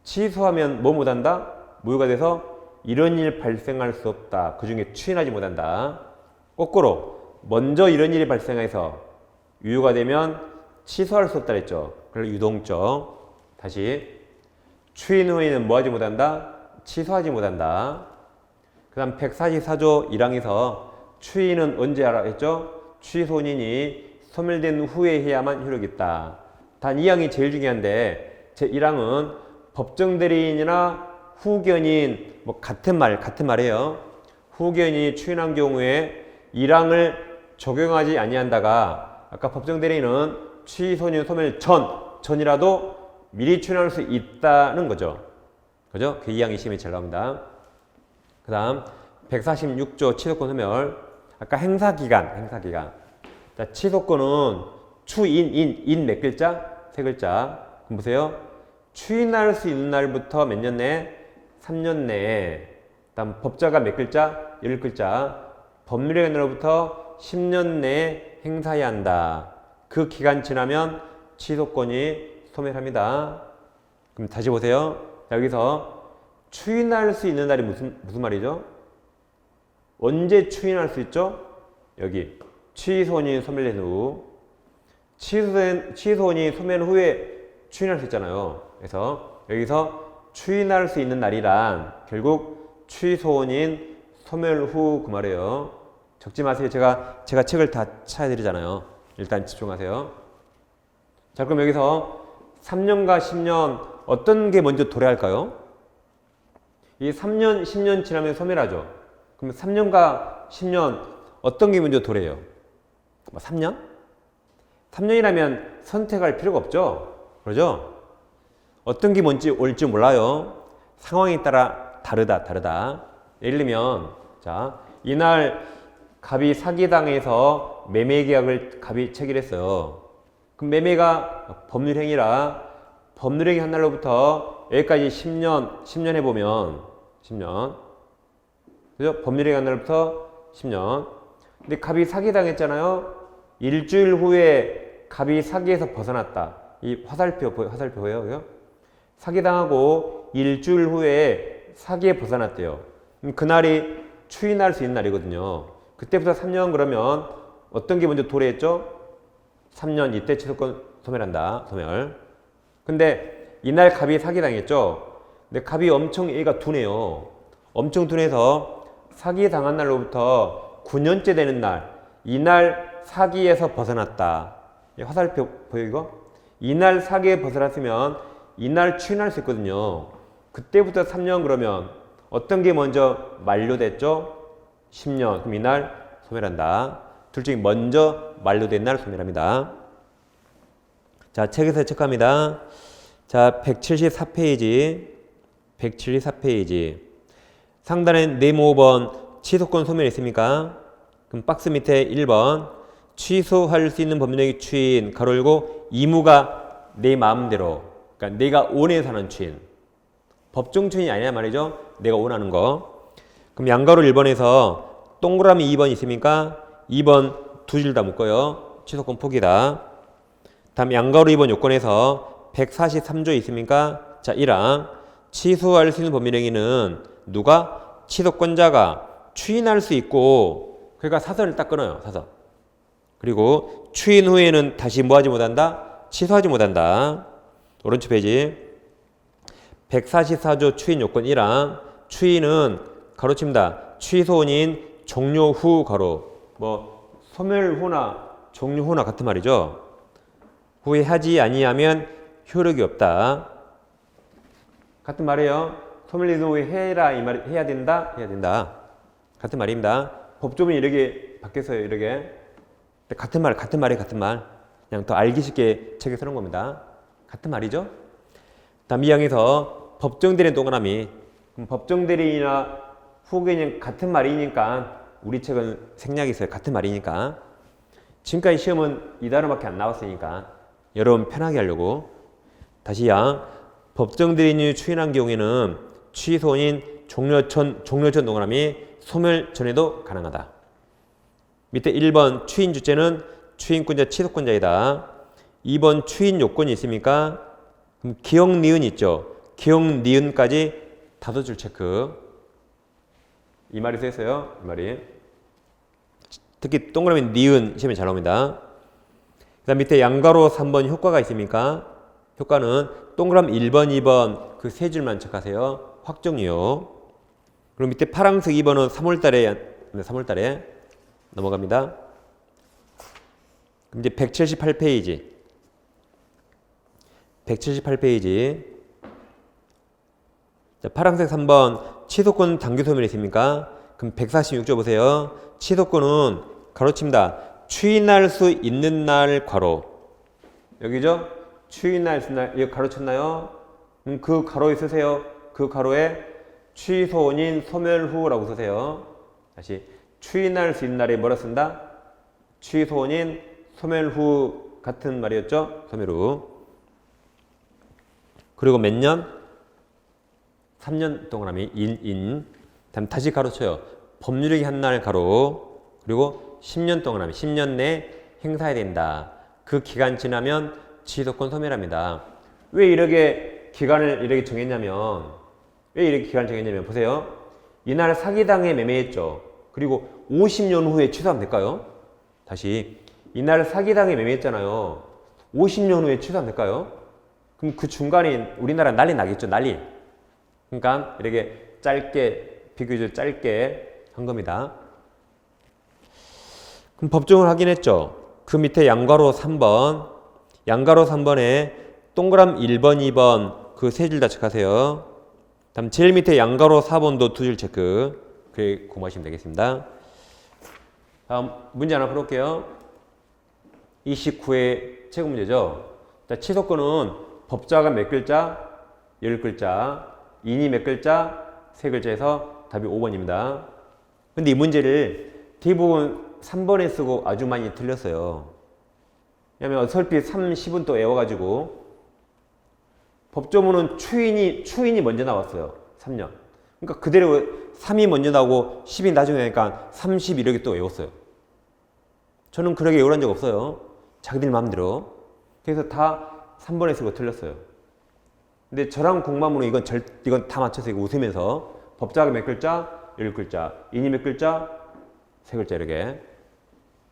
취소하면 뭐 못한다? 무효가 돼서 이런 일 발생할 수 없다. 그 중에 추인하지 못한다. 거꾸로 먼저 이런 일이 발생해서 유효가 되면 취소할 수 없다 그랬죠. 그래서 유동적. 다시 추인 후에는 뭐 하지 못한다? 취소하지 못한다. 그 다음 144조 1항에서 추인은 언제 하라 했죠? 취소인이 소멸된 후에 해야만 효력이 있다. 단 2항이 제일 중요한데 제 1항은 법정대리인이나 후견인 뭐 같은 말이에요. 후견인이 추인한 경우에 1항을 적용하지 아니한다가 아까 법정대리인은 취소인 소멸 전이라도 미리 추인할 수 있다는 거죠. 그죠? 그 2항이 시험에 잘 나옵니다. 그 다음 146조 취소권 소멸. 아까 행사기간. 자, 취소권은 추인 몇 글자? 세 글자. 그럼 보세요. 추인할 수 있는 날부터 몇 년 내에? 3년 내에. 다음 법자가 몇 글자? 10글자. 법률의 날로부터 10년 내에 행사해야 한다. 그 기간 지나면 취소권이 소멸합니다. 그럼 다시 보세요. 자, 여기서 추인할 수 있는 날이 무슨 말이죠? 언제 추인할 수 있죠? 여기 취소인이 소멸된 후. 취소인이 소멸 후에 추인할 수 있잖아요. 그래서 여기서 추인할 수 있는 날이란 결국 취소인인 소멸 후 그 말이에요. 적지 마세요. 제가 책을 다 찾아드리잖아요. 일단 집중하세요. 자, 그럼 여기서 3년과 10년 어떤 게 먼저 도래할까요? 이 3년, 10년 지나면 소멸하죠. 그럼 3년과 10년 어떤 게 먼저 도래해요? 3년? 3년이라면 선택할 필요가 없죠. 그러죠? 어떤 게 뭔지 올지 몰라요. 상황에 따라 다르다. 예를 들면 자, 이날 갑이 사기당해서 매매계약을 갑이 체결했어요. 그럼 매매가 법률행위라 법률행위 한 날로부터 여기까지 10년 해보면 10년. 그죠? 법률행위 한 날로부터 10년. 근데 갑이 사기당했잖아요. 일주일 후에 갑이 사기에서 벗어났다. 이 화살표 보여요? 그죠? 사기당하고 일주일 후에 사기에 벗어났대요. 그날이 추인할 수 있는 날이거든요. 그때부터 3년 그러면 어떤 게 먼저 도래했죠? 3년 이때 취소권 소멸한다. 소멸. 근데 이날 갑이 사기당했죠. 근데 갑이 엄청 얘가 둔해요. 엄청 둔해서 사기당한 날로부터 9년째 되는 날, 이날 사기에서 벗어났다. 화살표 보여 이거? 이날 사기에 벗어났으면 이날 추인할 수 있거든요. 그때부터 3년 그러면 어떤 게 먼저 만료됐죠? 10년. 그럼 이날 소멸한다. 둘 중에 먼저 만료된 날 소멸합니다. 자, 책에서 체크합니다. 자, 174페이지. 상단에 네모 5번 취소권 소멸 있습니까? 그럼 박스 밑에 1번 취소할 수 있는 법률행위 추인 가로 열고 의무가 내 마음대로, 그러니까 내가 원해서 하는 추인. 법정 추인이 아니란 말이죠. 내가 원하는 거. 그럼 양가로 1번에서 동그라미 2번 있습니까? 2번 두 줄 다 묶어요. 취소권 포기다. 다음 양가로 2번 요건에서 143조 있습니까? 자, 1항 취소할 수 있는 법률행위는 누가? 취소권자가 추인할 수 있고, 그러니까 사선을 딱 끊어요. 사선. 그리고 추인 후에는 다시 뭐 하지 못한다? 취소하지 못한다. 오른쪽 페이지 144조 추인 요건 1항 추인은 가로칩니다. 취소인인 종료 후 가로 뭐 소멸 후나 종료 후나 같은 말이죠. 후에 하지 아니하면 효력이 없다. 같은 말이에요. 소멸된 후에 해라 이 말 해야 된다. 같은 말입니다. 법조문이 이렇게 바뀌었어요. 이렇게 같은 말. 그냥 더 알기 쉽게 책에 써놓은 겁니다. 같은 말이죠. 다음 2항에서 법정대리인 동그라미. 그럼 법정대리인이나 후견인 같은 말이니까 우리 책은 생략이 있어요. 같은 말이니까. 지금까지 시험은 이 단어밖에 안 나왔으니까 여러분 편하게 하려고. 다시 양 법정 대리인이 추인한 경우에는 취소인 종료전 동그라미 소멸 전에도 가능하다. 밑에 1번 추인 주체는 추인권자, 취소권자이다. 2번 추인 요건이 있습니까? 그럼 기억, 니은 있죠. 기억, 니은까지 5줄 체크. 이 말이 쓰였어요. 이 말이. 특히 동그라미 니은 시험에 잘 나옵니다. 그 다음 밑에 양가로 3번 효과가 있습니까? 효과는 동그라미 1번, 2번 그 세 줄만 체크하세요. 확정이요. 그리고 밑에 파란색 2번은 3월달에 넘어갑니다. 그럼 이제 178페이지. 178페이지. 자, 파란색 3번 취소권 당규 소멸이 있습니까? 그럼 146조 보세요. 취소권은 가로칩니다. 추인할 수 있는 날 괄호. 여기죠? 추인할 수 있는 날, 여기 가로쳤나요? 그 가로에 쓰세요. 그 가로에 취소인 소멸 후라고 쓰세요. 다시 추인할 수 있는 날에 뭐라 쓴다? 취소인 소멸 후 같은 말이었죠? 소멸 후. 그리고 몇 년? 3년 동그라미 인. 다음 다시 가로쳐요. 법률이 한 날 가로. 그리고 10년 동그라미 10년 내 행사해야 된다. 그 기간 지나면 취소권 소멸합니다. 왜 이렇게 기간을 이렇게 정했냐면 보세요. 이날 사기당해 매매했죠. 그리고 50년 후에 취소하면 될까요? 다시 이날 사기당해 매매했잖아요. 50년 후에 취소하면 될까요? 그럼 그 중간에 우리나라 난리 나겠죠. 난리. 그러니까 이렇게 짧게 비교적 짧게 한 겁니다. 그럼 법정을 확인했죠. 그 밑에 양가로 3번에 동그라미 1번, 2번 그 세 줄 다 체크하세요. 다음 제일 밑에 양가로 4번도 2줄 체크. 그렇게 공부하시면 되겠습니다. 다음 문제 하나 풀어볼게요. 29회 최고 문제죠. 자, 취소권은 법자가 몇 글자? 10글자. 인이 몇 글자? 3글자에서 답이 5번입니다. 근데 이 문제를 대부분 3번에 쓰고 아주 많이 틀렸어요. 왜냐면 어설피 30은 또 외워가지고 법조문은 추인이 먼저 나왔어요. 3년. 그러니까 그대로 3이 먼저 나오고 10이 나중에 나니까 30 이렇게 또 외웠어요. 저는 그렇게 외우란 적 없어요. 자기들 마음대로. 그래서 다 3번에 쓰고 틀렸어요. 근데 저랑 공부하면 이건 다 맞춰서 이거 웃으면서 법자가 몇 글자? 10글자. 인이 몇 글자? 3글자 이렇게.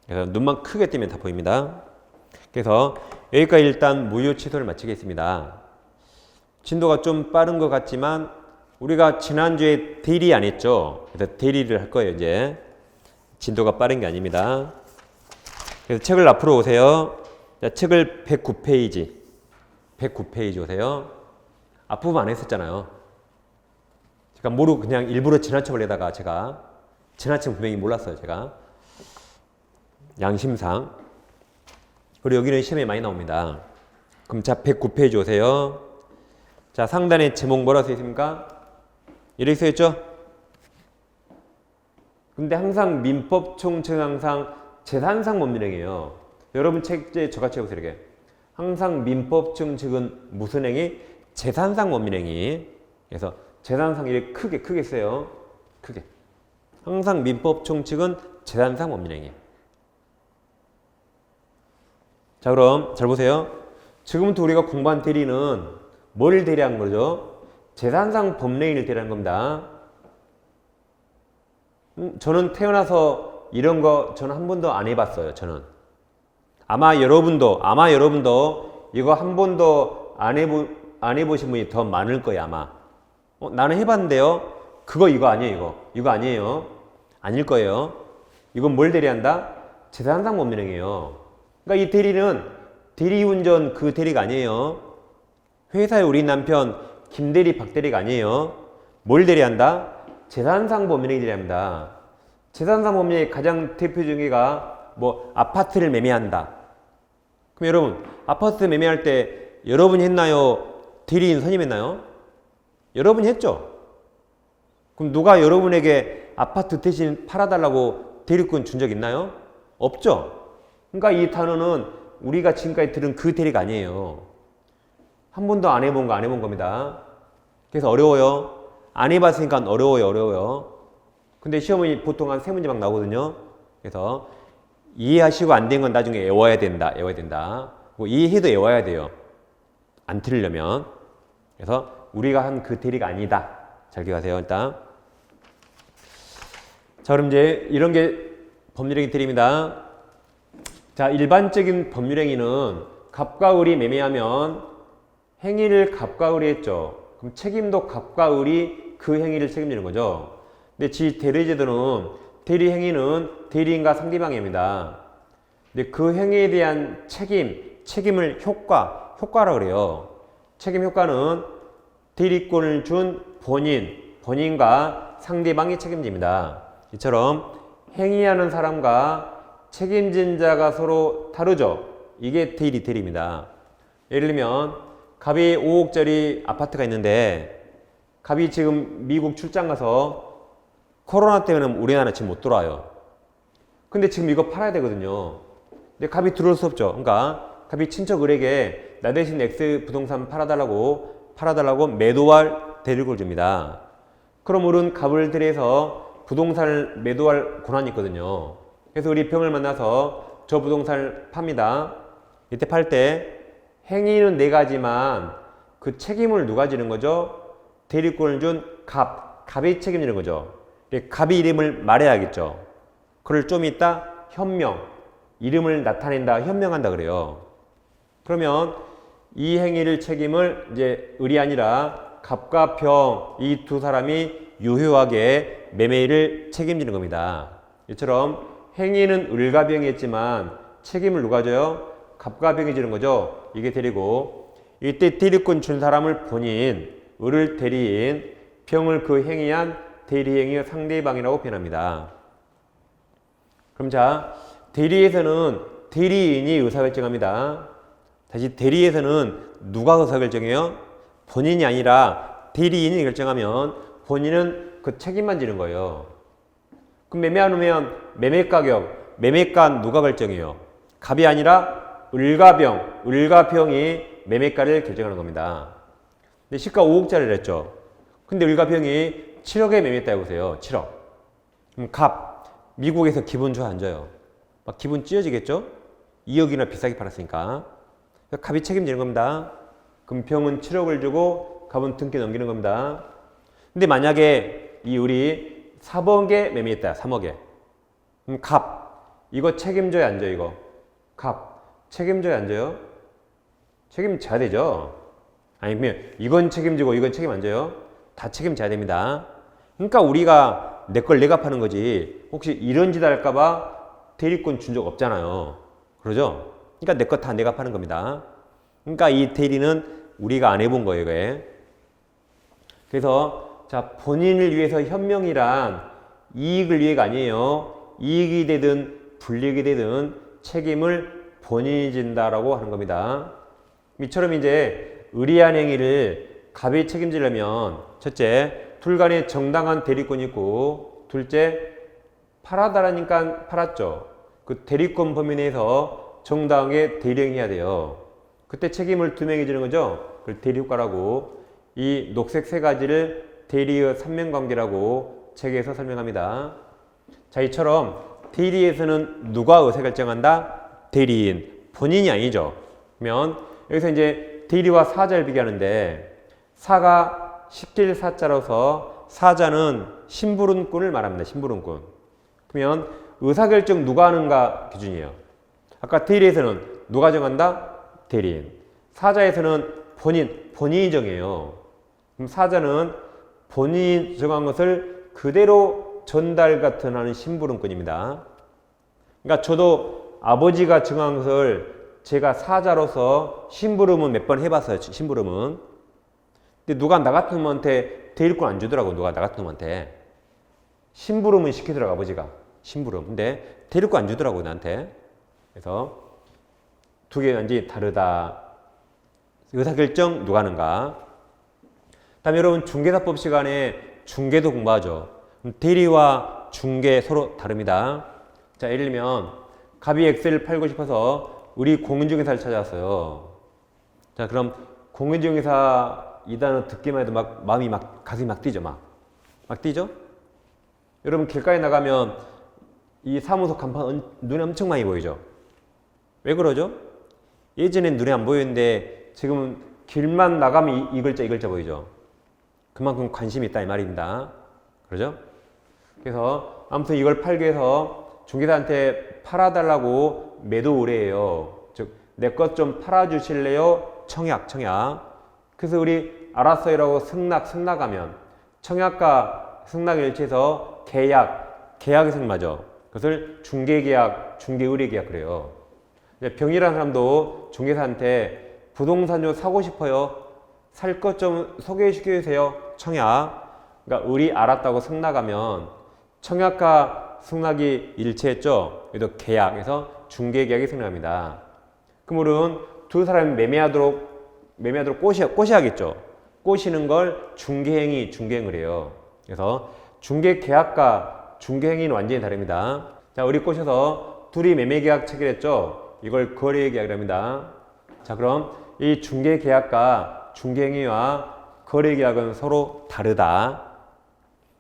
그래서 눈만 크게 뜨면 다 보입니다. 그래서 여기까지 일단 무효 취소를 마치겠습니다. 진도가 좀 빠른 것 같지만 우리가 지난주에 대리 안 했죠. 그래서 대리를 할 거예요. 이제 진도가 빠른 게 아닙니다. 그래서 책을 앞으로 오세요. 자, 책을 109페이지 오세요. 앞부분 안 했었잖아요. 제가 모르고 그냥 일부러 지나쳐 내다가 제가 지나치면 분명히 몰랐어요. 제가 양심상. 그리고 여기는 시험에 많이 나옵니다. 그럼 자 109페이지 오세요. 자 상단에 제목 뭐라고 써 있습니까? 이렇게 써 있죠? 근데 항상 민법 총칙은 항상 재산상 법률행위예요. 여러분 책제 저같이 해보세요. 이렇게 항상 민법 총칙은 무슨 행위? 재산상 법률행위. 그래서 재산상 이렇게 크게 써요. 크게. 항상 민법 총칙은 재산상 법률행위. 자 그럼 잘 보세요. 지금부터 우리가 공부한 대리는 뭘 대리한 거죠? 재산상 법률행위를 대리한 겁니다. 저는 태어나서 이런 거 저는 한 번도 안 해봤어요. 저는 아마 여러분도 이거 한 번도 안 해보신 분이 더 많을 거예요. 아마 나는 해봤는데요. 이거 아니에요. 이거 아니에요. 아닐 거예요. 이건 뭘 대리한다? 재산상 법률행위예요. 그러니까 이 대리는 대리운전 그 대리가 아니에요. 회사의 우리 남편 김대리 박대리가 아니에요. 뭘 대리한다? 재산상 법률행위 대리합니다. 재산상 법률의 가장 대표적인 게가 뭐 아파트를 매매한다. 그럼 여러분 아파트 매매할 때 여러분이 했나요? 대리인 선임했나요? 여러분이 했죠. 그럼 누가 여러분에게 아파트 대신 팔아달라고 대리권 준 적 있나요? 없죠. 그러니까 이 단어는 우리가 지금까지 들은 그 대리가 아니에요. 한 번도 안 해본 거 안 해본 겁니다. 그래서 어려워요. 안 해봤으니까 어려워요. 근데 시험이 보통 한 3문제 막 나오거든요. 그래서 이해하시고 안 된 건 나중에 외워야 된다. 뭐 이해해도 외워야 돼요. 안 틀리려면. 그래서 우리가 한 그 대리가 아니다. 잘 기억하세요, 일단. 자, 그럼 이제 이런 게 법률행위 대리입니다. 자, 일반적인 법률행위는 갑과 을이 매매하면 행위를 갑과 을이 했죠. 그럼 책임도 갑과 을이 그 행위를 책임지는 거죠. 근데 지 대리제도는 대리 행위는 대리인과 상대방입니다. 근데 그 행위에 대한 책임을 효과라고 그래요. 책임 효과는 대리권을 준 본인과 상대방이 책임집니다. 이처럼 행위하는 사람과 책임진 자가 서로 다르죠. 이게 대리입니다. 예를 들면 갑이 5억짜리 아파트가 있는데 갑이 지금 미국 출장 가서 코로나 때문에 우리나라 지금 못 들어와요. 근데 지금 이거 팔아야 되거든요. 근데 갑이 들어올 수 없죠. 그러니까 갑이 친척 을에게 나 대신 X 부동산 팔아달라고 매도할 대리권을 줍니다. 그럼 을은 갑을 들여서 부동산을 매도할 권한이 있거든요. 그래서 우리 병을 만나서 저 부동산을 팝니다. 이때 팔 때 행위는 4가지만 그 책임을 누가 지는 거죠? 대리권을 준 갑이 책임지는 거죠. 갑이 이름을 말해야겠죠. 그걸 좀 이따 이름을 나타낸다, 현명한다 그래요. 그러면 이 행위를 책임을 이제 을이 아니라 갑과 병 이 두 사람이 유효하게 매매일을 책임지는 겁니다. 이처럼 행위는 을과 병이 했지만 책임을 누가 져요? 갑과 병이 지는 거죠. 이게 대리고 이때 대리권 준 사람을 본인, 을을 대리인, 병을 그 행위한 대리행위의 상대방이라고 표현합니다. 그럼 자, 대리에서는 대리인이 의사결정합니다. 다시 대리에서는 누가 의사결정해요? 본인이 아니라 대리인이 결정하면 본인은 그 책임만 지는 거예요. 그럼 매매하면 매매가 누가 결정해요? 갑이 아니라 을과 병이 매매가를 결정하는 겁니다. 근데 시가 5억짜리를 했죠. 근데 을과 병이 7억에 매매했다고 보세요. 7억. 그럼 미국에서 기분 좋아 안 좋아요? 막 기분 찢어지겠죠? 2억이나 비싸게 팔았으니까. 갑이 책임지는 겁니다. 그럼 병은 7억을 주고 갑은 등기 넘기는 겁니다. 근데 만약에 이 을이 3억에 매매했다. 3억에. 그럼 이거 책임져야 안 져요? 이거. 책임져야 안 져요? 책임져야 되죠. 아니면 이건 책임지고 이건 책임 안 져요? 다 책임져야 됩니다. 그러니까 우리가 내 걸 내가 파는 거지 혹시 이런 짓 할까봐 대리권 준 적 없잖아요. 그러죠? 그러니까 내 거 다 내가 파는 겁니다. 그러니까 이 대리는 우리가 안 해본 거예요. 이게. 그래서 자, 본인을 위해서 현명이란 이익을 위해가 아니에요. 이익이 되든 불이익이 되든 책임을 본인이 진다라고 하는 겁니다. 이처럼 이제 의리한 행위를 갑이 책임지려면 첫째, 둘 간에 정당한 대리권이 있고 둘째, 팔아달라니까 팔았죠. 그 대리권 범위 내에서 정당하게 대리행위해야 돼요. 그때 책임을 2명이 지는 거죠. 그걸 대리효과라고 이 녹색 3가지를 대리의 삼면관계라고 책에서 설명합니다. 자, 이처럼 대리에서는 누가 의사결정한다? 대리인, 본인이 아니죠. 그러면 여기서 이제 대리와 사자를 비교하는데 사가 시킬 사자로서 사자는 심부름꾼을 말합니다. 심부름꾼. 그러면 의사결정 누가 하는가 기준이에요. 아까 대리에서는 누가 정한다? 대리인. 사자에서는 본인이 정해요. 그럼 사자는 본인이 정한 것을 그대로 전달 같은 하는 심부름꾼입니다. 그러니까 저도 아버지가 정한 것을 제가 사자로서 심부름은 몇 번 해봤어요. 심부름은. 근데 누가 나 같은 놈한테 대리권 안 주더라고. 누가 나 같은 놈한테. 심부름은 시키더라고 아버지가. 심부름. 근데 대리권 안 주더라고 나한테. 그래서 두 개 완전히 다르다. 의사결정 누가 하는가. 다음에 여러분 중개사법 시간에 중개도 공부하죠. 대리와 중개 서로 다릅니다. 자, 예를 들면 갑이 X를 팔고 싶어서 우리 공인중개사를 찾아왔어요. 자, 그럼 공인중개사 이 단어 듣기만 해도 막 마음이 막 가슴이 막 뛰죠. 막 뛰죠? 여러분 길가에 나가면 이 사무소 간판 눈에 엄청 많이 보이죠? 왜 그러죠? 예전엔 눈에 안 보였는데 지금은 길만 나가면 이 글자 보이죠? 그만큼 관심이 있다 이 말입니다. 그러죠? 그래서 아무튼 이걸 팔기 위해서 중개사한테 팔아달라고 매도 의뢰해요. 즉, 내 것 좀 팔아주실래요? 청약. 그래서 우리 알았어요라고 승낙하면 청약과 승낙 일치해서 계약이 생기죠. 그것을 중개계약, 중개의뢰계약 그래요. 병이라는 사람도 중개사한테 부동산 좀 사고 싶어요. 살 것 좀 소개시켜 주세요. 청약. 그러니까 의리 알았다고 승낙하면 청약과 승낙이 일치했죠. 그래도 계약에서 중개계약이 생깁니다. 그럼 우리는 두 사람이 매매하도록 꼬셔야겠죠. 꼬시는 걸 중개행을 해요. 그래서 중개계약과 중개행위는 완전히 다릅니다. 자, 우리 꼬셔서 둘이 매매계약 체결했죠. 이걸 거래계약이라고 합니다. 자, 그럼 이 중개계약과 중개행위와 거래계약은 서로 다르다.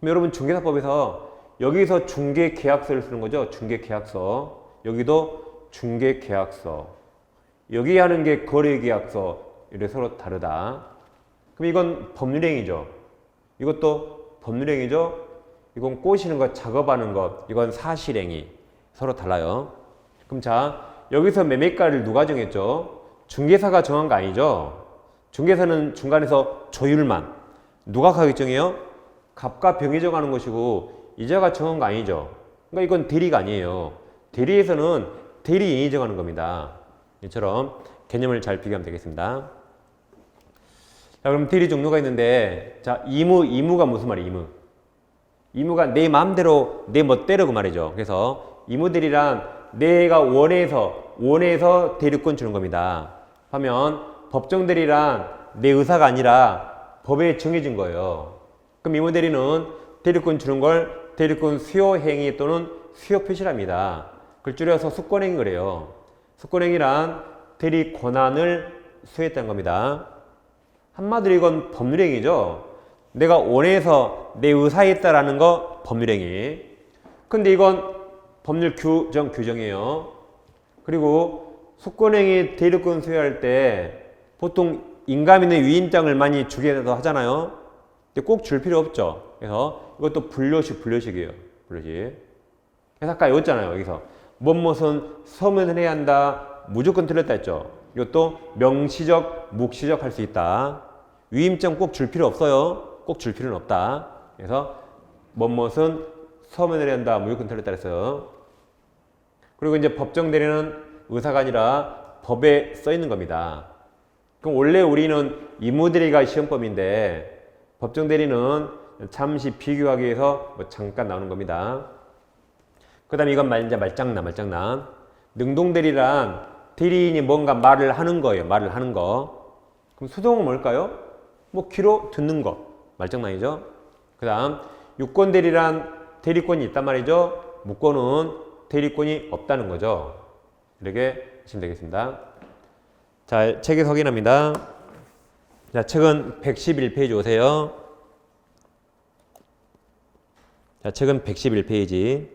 그럼 여러분 중개사법에서 여기서 중개계약서를 쓰는 거죠. 중개계약서. 여기도 중개계약서. 여기 하는 게 거래계약서. 이래 서로 다르다. 그럼 이건 법률행위죠. 이것도 법률행위죠. 이건 꼬시는 것, 작업하는 것. 이건 사실행위. 서로 달라요. 그럼 자, 여기서 매매가를 누가 정했죠? 중개사가 정한 거 아니죠? 중개사는 중간에서 조율만. 누가 가격 정해요? 갑과 병이 정하는 것이고 이자가 정한 거 아니죠. 그러니까 이건 대리가 아니에요. 대리에서는 대리인이 정하는 겁니다. 이처럼 개념을 잘 비교하면 되겠습니다. 자, 그럼 대리 종류가 있는데, 자, 이무가 무슨 말이에요? 이무가 내 마음대로, 내 멋대로 그 말이죠. 그래서 이무대리란 내가 원해서 대리권 주는 겁니다. 하면 법정대리란 내 의사가 아니라 법에 정해진 거예요. 그럼 이무대리는 대리권 주는 걸 대리권 수요행위 또는 수요 표시랍니다. 그걸 줄여서 수권행위를 해요. 수권행위란 대리 권한을 수여했다는 겁니다. 한마디로 이건 법률행위죠. 내가 원해서 내 의사에 따라하는 거 법률행위. 근데 이건 법률 규정이에요. 그리고 수권행위 대리권 수여할 때 보통 인감 있는 위임장을 많이 주기도 하잖아요. 근데 꼭 줄 필요 없죠. 그래서 이것도 분료식이에요. 분료식. 그래서 아까 여기잖아요. 여기서 무엇은 서면을 해야 한다. 무조건 틀렸다 했죠. 이것도 명시적, 묵시적 할 수 있다. 위임장 꼭 줄 필요 없어요. 꼭 줄 필요는 없다. 그래서 무엇은 서면을 해야 한다. 무조건 틀렸다 했어요. 그리고 이제 법정 대리는 의사가 아니라 법에 써 있는 겁니다. 그럼 원래 우리는 이무대리가 시험법인데 법정 대리는 잠시 비교하기 위해서 잠깐 나오는 겁니다. 그 다음에 이건 이제 말장난. 능동대리란 대리인이 뭔가 말을 하는 거예요. 말을 하는 거. 그럼 수동은 뭘까요? 귀로 듣는 거. 말장난이죠. 그 다음 유권대리란 대리권이 있단 말이죠. 무권은 대리권이 없다는 거죠. 이렇게 하시면 되겠습니다. 자, 책에서 확인합니다. 자, 책은 111페이지 오세요. 자, 책은 111페이지.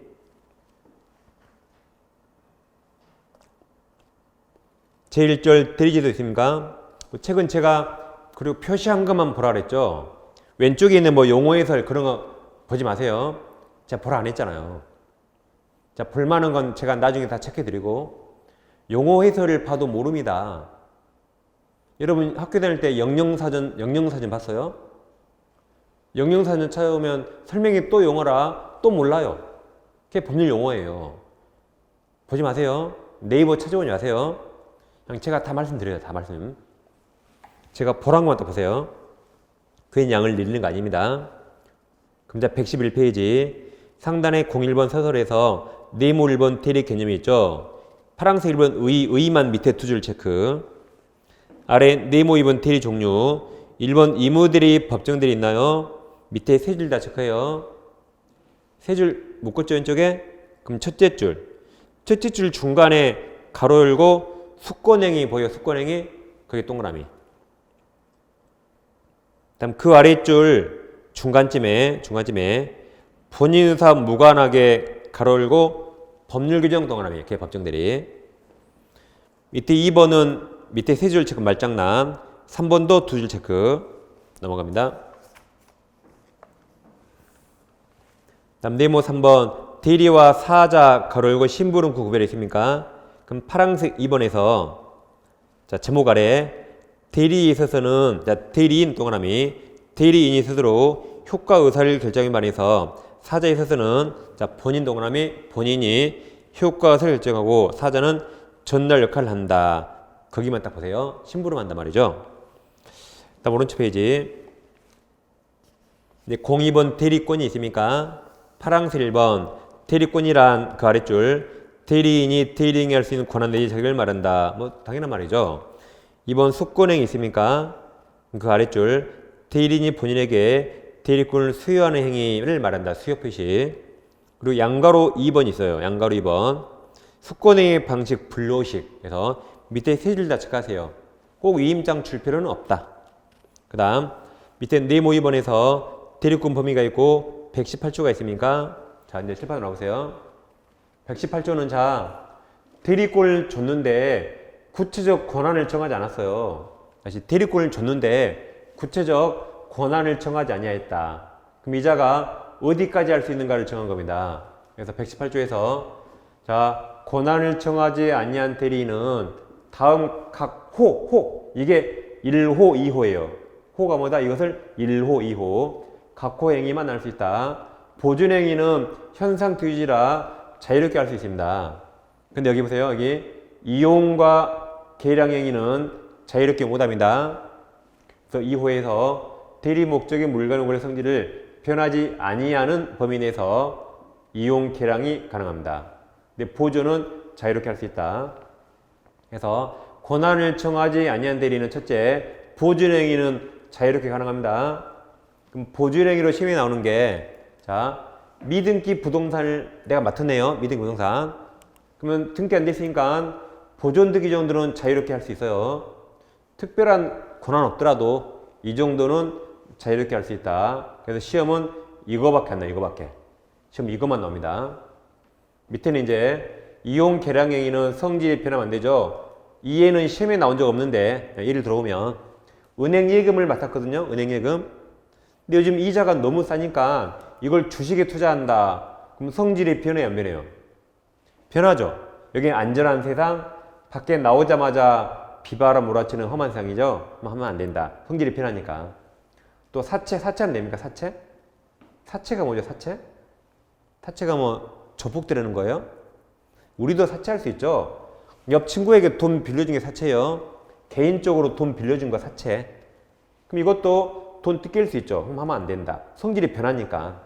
제1절 대리제도 있습니까? 책은 제가 그리고 표시한 것만 보라 그랬죠. 왼쪽에 있는 용어 해설 그런 거 보지 마세요. 제가 보라 안 했잖아요. 자, 볼만한 건 제가 나중에 다 체크해드리고 용어 해설을 봐도 모릅니다. 여러분 학교 다닐 때 영영사전 봤어요? 영영사전 찾아오면 설명이 또 용어라 또 몰라요. 그게 법률 용어예요. 보지 마세요. 네이버 찾아오지 마세요. 그냥 제가 다 말씀드려요. 다 말씀. 제가 보란 것만 또 보세요. 괜히 양을 늘리는 거 아닙니다. 그럼 자 111페이지 상단에 01번 서설에서 네모 1번 대리 개념이 있죠. 파란색 1번 의의만 밑에 두 줄 체크. 아래 네모 2번 대리 종류. 1번 이무대리 법정대리 있나요? 밑에 세 줄 다 체크해요. 세 줄 묶었죠 왼쪽에? 그럼 첫째 줄 중간에 가로 열고 수권행위 보여. 수권행위 그게 동그라미. 다음 그 아래줄 중간쯤에 본인 의사 무관하게 가로 열고 법률 규정 동그라미 이렇게 법정 대리. 밑에 2번은 밑에 3줄 체크 말장난, 3번도 2줄 체크 넘어갑니다. 다음 네모 3번 대리와 사자 가로 열고 심부름 구별이 있습니까? 그럼 파란색 2번에서 자 제목 아래 대리에 있어서는 자 대리인 동그라미 대리인이 스스로 효과 의사를 결정에 반해서 사자에 있어서는 자 본인 동그라미 본인이 효과 의사를 결정하고 사자는 전달 역할을 한다. 거기만 딱 보세요. 심부름 한단 말이죠. 다음 오른쪽 페이지 이제 02번 대리권이 있습니까? 파란색 1번 대리권이란 그 아랫줄 대리인이 대리행위 할 수 있는 권한 내지 자격을 말한다. 뭐 당연한 말이죠. 2번 수권행위 있습니까? 그 아랫줄 대리인이 본인에게 대리권을 수여하는 행위를 말한다. 수여 표시. 그리고 양가로 2번 있어요. 양가로 2번 수권행위 방식 분로식 그래서 밑에 3줄 다 체크하세요. 꼭 위임장 줄 필요는 없다. 그 다음 밑에 네모 2번에서 대리권 범위가 있고 118조가 있습니까? 자 이제 칠판으로 나오세요. 118조는 자 대리권을 줬는데 구체적 권한을 정하지 않았어요. 다시 대리권을 줬는데 구체적 권한을 정하지 아니하였다. 그럼 이자가 어디까지 할 수 있는가를 정한 겁니다. 그래서 118조에서 자 권한을 정하지 아니한 대리인은 다음 각 호 이게 1호, 2호예요. 호가 뭐다? 이것을 1호, 2호 각 호 행위만 할 수 있다. 보준 행위는 현상 투유지라 자유롭게 할 수 있습니다. 근데 여기 보세요. 여기 이용과 계량 행위는 자유롭게 못합니다. 그래서 2호에서 대리 목적의 물건의 성질을 변하지 아니하는 범위 내에서 이용 계량이 가능합니다. 근데 보존은 자유롭게 할 수 있다. 그래서 권한을 정하지 아니한 대리는 첫째, 보존행위는 자유롭게 가능합니다. 그럼 보존행위로 시험에 나오는 게 자 미등기 부동산을 내가 맡았네요. 미등기 부동산. 그러면 등기 안 됐으니까 보존등기 정도는 자유롭게 할 수 있어요. 특별한 권한 없더라도 이 정도는 자유롭게 할 수 있다. 그래서 시험은 이거밖에 안 나요. 이거밖에. 시험 이것만 나옵니다. 밑에는 이제 이용 계량 행위는 성질이 변하면 안 되죠. 이해는 시험에 나온 적 없는데 예를 들어보면 은행 예금을 맡았거든요. 은행 예금. 근데 요즘 이자가 너무 싸니까 이걸 주식에 투자한다. 그럼 성질이 변해요, 안 변해요? 변하죠. 여기 안전한 세상, 밖에 나오자마자 비바람 몰아치는 험한 세상이죠. 그럼 하면 안 된다. 성질이 변하니까. 또 사채는 됩니까? 사채? 사채가 뭐죠? 사채가 뭐 조폭들이라는 거예요? 우리도 사채할 수 있죠. 옆 친구에게 돈 빌려준 게 사채예요. 개인적으로 돈 빌려준 거 사채. 그럼 이것도 돈 뜯길 수 있죠. 그럼 하면 안 된다. 성질이 변하니까.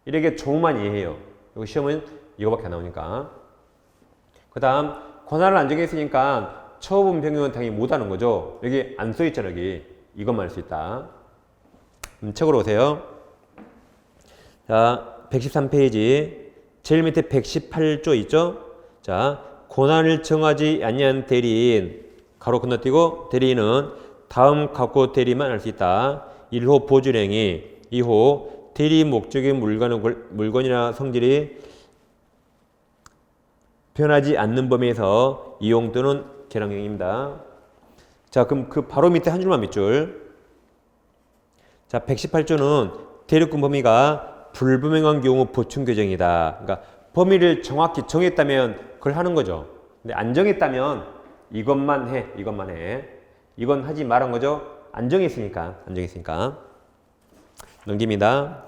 이렇게 조금만 이해해요. 여기 시험은 이거밖에 안 나오니까. 그 다음 권한을 안 정했으니까 처분 변경은 당연히 못하는 거죠. 여기 안 써있잖아. 여기 이것만 할 수 있다. 책으로 오세요. 자 113페이지 제일 밑에 118조 있죠. 자 권한을 정하지 아니한 대리인 가로 건너뛰고 대리인은 다음 각호 대리만 할 수 있다. 1호 보존행위 2호 대리 목적의 물건이나 성질이 변하지 않는 범위에서 이용 또는 계량행위입니다. 자 그럼 그 바로 밑에 한 줄만 밑줄. 자 118조는 대리권 범위가 불분명한 경우 보충 규정이다. 그러니까 범위를 정확히 정했다면 그걸 하는 거죠. 근데 안 정했다면 이것만 해. 이건 하지 말한 거죠. 안 정했으니까. 넘깁니다.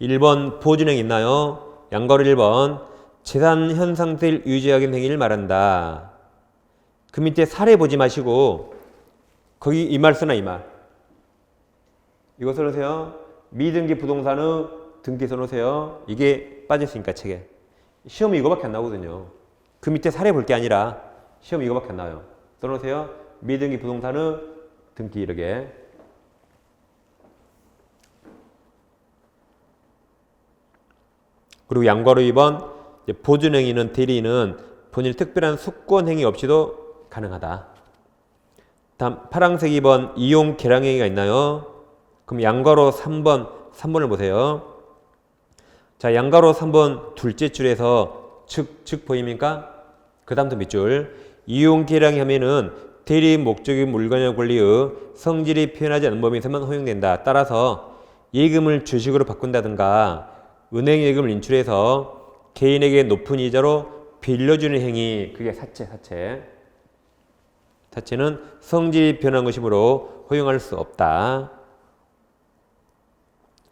1번 보존행위 있나요? 양가로 1번 재산 현 상태를 유지하기 행위를 말한다. 그 밑에 사례 보지 마시고 거기 이 말 쓰나 이 말. 이거 써놓으세요. 미등기 부동산의 등기 써놓으세요. 이게 빠졌으니까 책에. 시험이 이거밖에 안 나오거든요. 그 밑에 사례 볼 게 아니라 시험이 이거밖에 안 나와요. 써놓으세요. 미등기 부동산의 등기 이렇게. 그리고 양가로 2번 보존행위는 대리인은 본인의 특별한 수권행위 없이도 가능하다. 다음 파란색 2번 이용 계량행위가 있나요? 그럼 양가로 3번을 보세요. 자, 양가로 3번 둘째 줄에서 즉 보입니까? 그 다음부터 밑줄. 이용 계량이 하면은 대리 목적인 물건의 권리의 성질이 표현하지 않은 범위에서만 허용된다. 따라서 예금을 주식으로 바꾼다든가 은행 예금을 인출해서 개인에게 높은 이자로 빌려주는 행위, 그게 사채는 성질이 변한 것이므로 허용할 수 없다.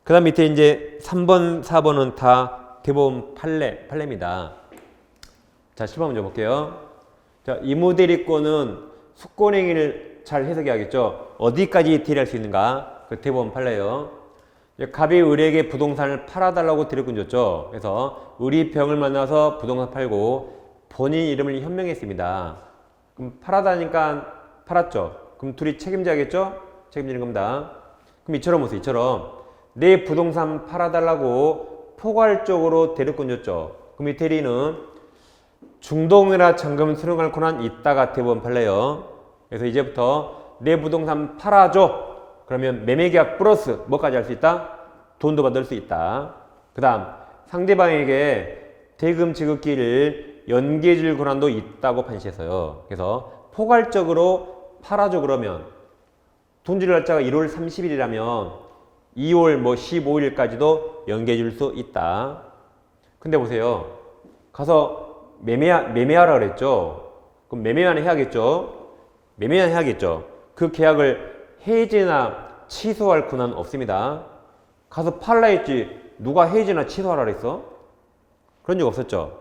그 다음 밑에 이제 3번, 4번은 다 대법원 판례입니다. 자, 7번 먼저 볼게요. 자, 이무대리권은 숙권행위를 잘 해석해야겠죠. 어디까지 대리할 수 있는가? 그 대법원 판례예요. 갑이 의리에게 부동산을 팔아달라고 대리권 줬죠. 그래서 의리 병을 만나서 부동산 팔고 본인 이름을 현명했습니다. 그럼 팔아다니까 팔았죠. 그럼 둘이 책임져야겠죠? 책임지는 겁니다. 그럼 이처럼 보세요. 이처럼 내 부동산 팔아달라고 포괄적으로 대리권 줬죠. 그럼 이 대리는 중동이나 잔금 수령할 권한 있다가 대법원 판례요. 그래서 이제부터 내 부동산 팔아줘. 그러면 매매계약 플러스 뭐까지 할 수 있다? 돈도 받을 수 있다. 그 다음 상대방에게 대금 지급기를 연기해줄 권한도 있다고 판시했어요. 그래서 포괄적으로 팔아줘. 그러면 돈 줄 날짜가 1월 30일이라면 2월 15일까지도 연기해줄 수 있다. 근데 보세요. 가서 매매하라 그랬죠. 그럼 매매만 해야겠죠. 그 계약을 해지나 취소할 권한은 없습니다. 가서 팔라 했지 누가 해지나 취소하라 그랬어? 그런 적 없었죠.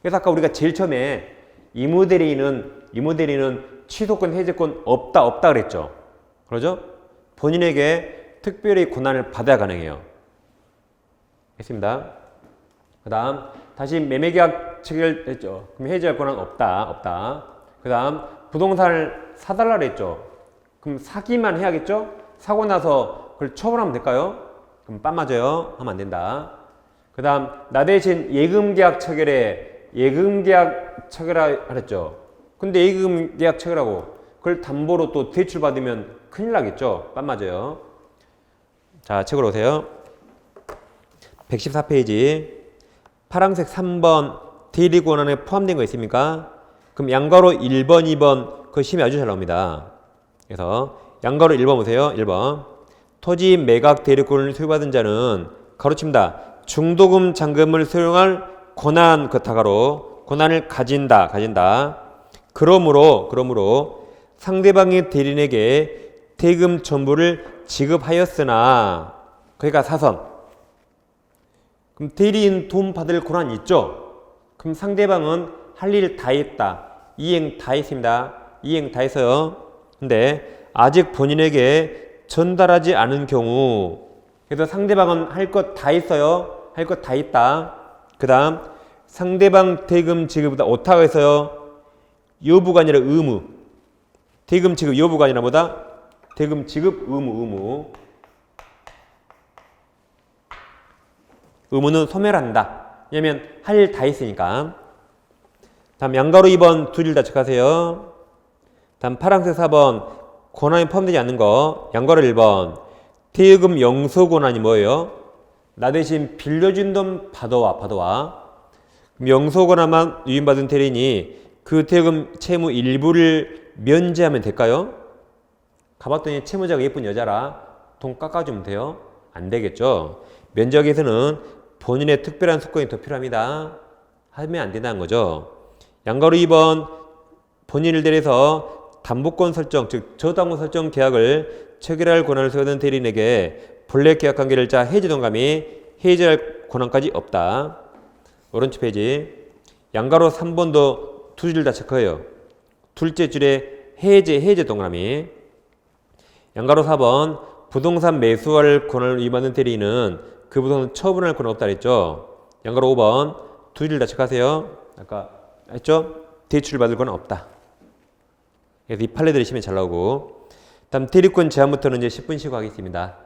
그래서 아까 우리가 제일 처음에 이무대리는 취소권 해지권 없다 그랬죠. 그러죠? 본인에게 특별히 권한을 받아야 가능해요. 했습니다. 그 다음 다시 매매계약 체결했죠. 그럼 해지할 권한 없다. 그 다음 부동산을 사달라 그랬죠. 그럼 사기만 해야겠죠? 사고 나서 그걸 처분하면 될까요? 그럼 빤 맞아요. 하면 안 된다. 그 다음 나 대신 예금계약 체결하라 그랬죠. 근데 예금계약 체결하고 그걸 담보로 또 대출받으면 큰일 나겠죠? 빤 맞아요. 자, 책으로 오세요. 114페이지. 파란색 3번 대리 권한에 포함된 거 있습니까? 그럼 양가로 1번, 2번 그 심이 아주 잘 나옵니다. 그래서 양가로 1번 보세요. 1번. 토지 매각 대리권을 소유받은 자는 가로칩니다. 중도금 잔금을 수령할 권한 다가로 권한을 가진다. 그러므로 상대방의 대리인에게 대금 전부를 지급하였으나 그러니까 사선. 그럼 대리인 돈 받을 권한이 있죠. 그럼 상대방은 할 일 다 했다. 이행 다 했습니다. 이행 다 했어요. 근데 아직 본인에게 전달하지 않은 경우, 그래서 상대방은 할 것 다 했어요. 할 것 다 했다. 그 다음 상대방 대금 지급보다 오타가 있어요. 여부가 아니라 의무. 대금 지급 여부가 아니라 뭐다? 대금 지급 의무. 의무는 소멸한다. 왜냐면 할 일 다 했으니까. 다음 양가로 2번 둘 다 체크하세요. 다음 파란색 4번 권한이 포함되지 않는 거. 양가로 1번 대금 영소 권한이 뭐예요? 나 대신 빌려준 돈 받아와. 그럼 영소 권한만 유인받은 대리인이 그 대금 채무 일부를 면제하면 될까요? 가봤더니 채무자가 예쁜 여자라 돈 깎아주면 돼요? 안 되겠죠. 면제하기에서는 본인의 특별한 특권이 더 필요합니다. 하면 안 된다는 거죠. 양가로 2번 본인을 대리해서 담보권 설정, 즉 저당권 설정 계약을 체결할 권한을 소유하는 대리인에게 본래 계약관계를 짜 해지동감이 해지할 권한까지 없다. 오른쪽 페이지. 양가로 3번도 두 줄 다 체크해요. 둘째 줄에 해제 동그라미. 양가로 4번 부동산 매수할 권한을 위반하는 대리인은 그 부동산 처분할 권한 없다 그랬죠. 양가로 5번 두 줄 다 체크하세요. 아까 했죠? 대출을 받을 권한 없다. 그래서 이 판례 들으시면 잘 나오고. 다음 대리권 제한부터는 이제 10분 쉬고 하겠습니다.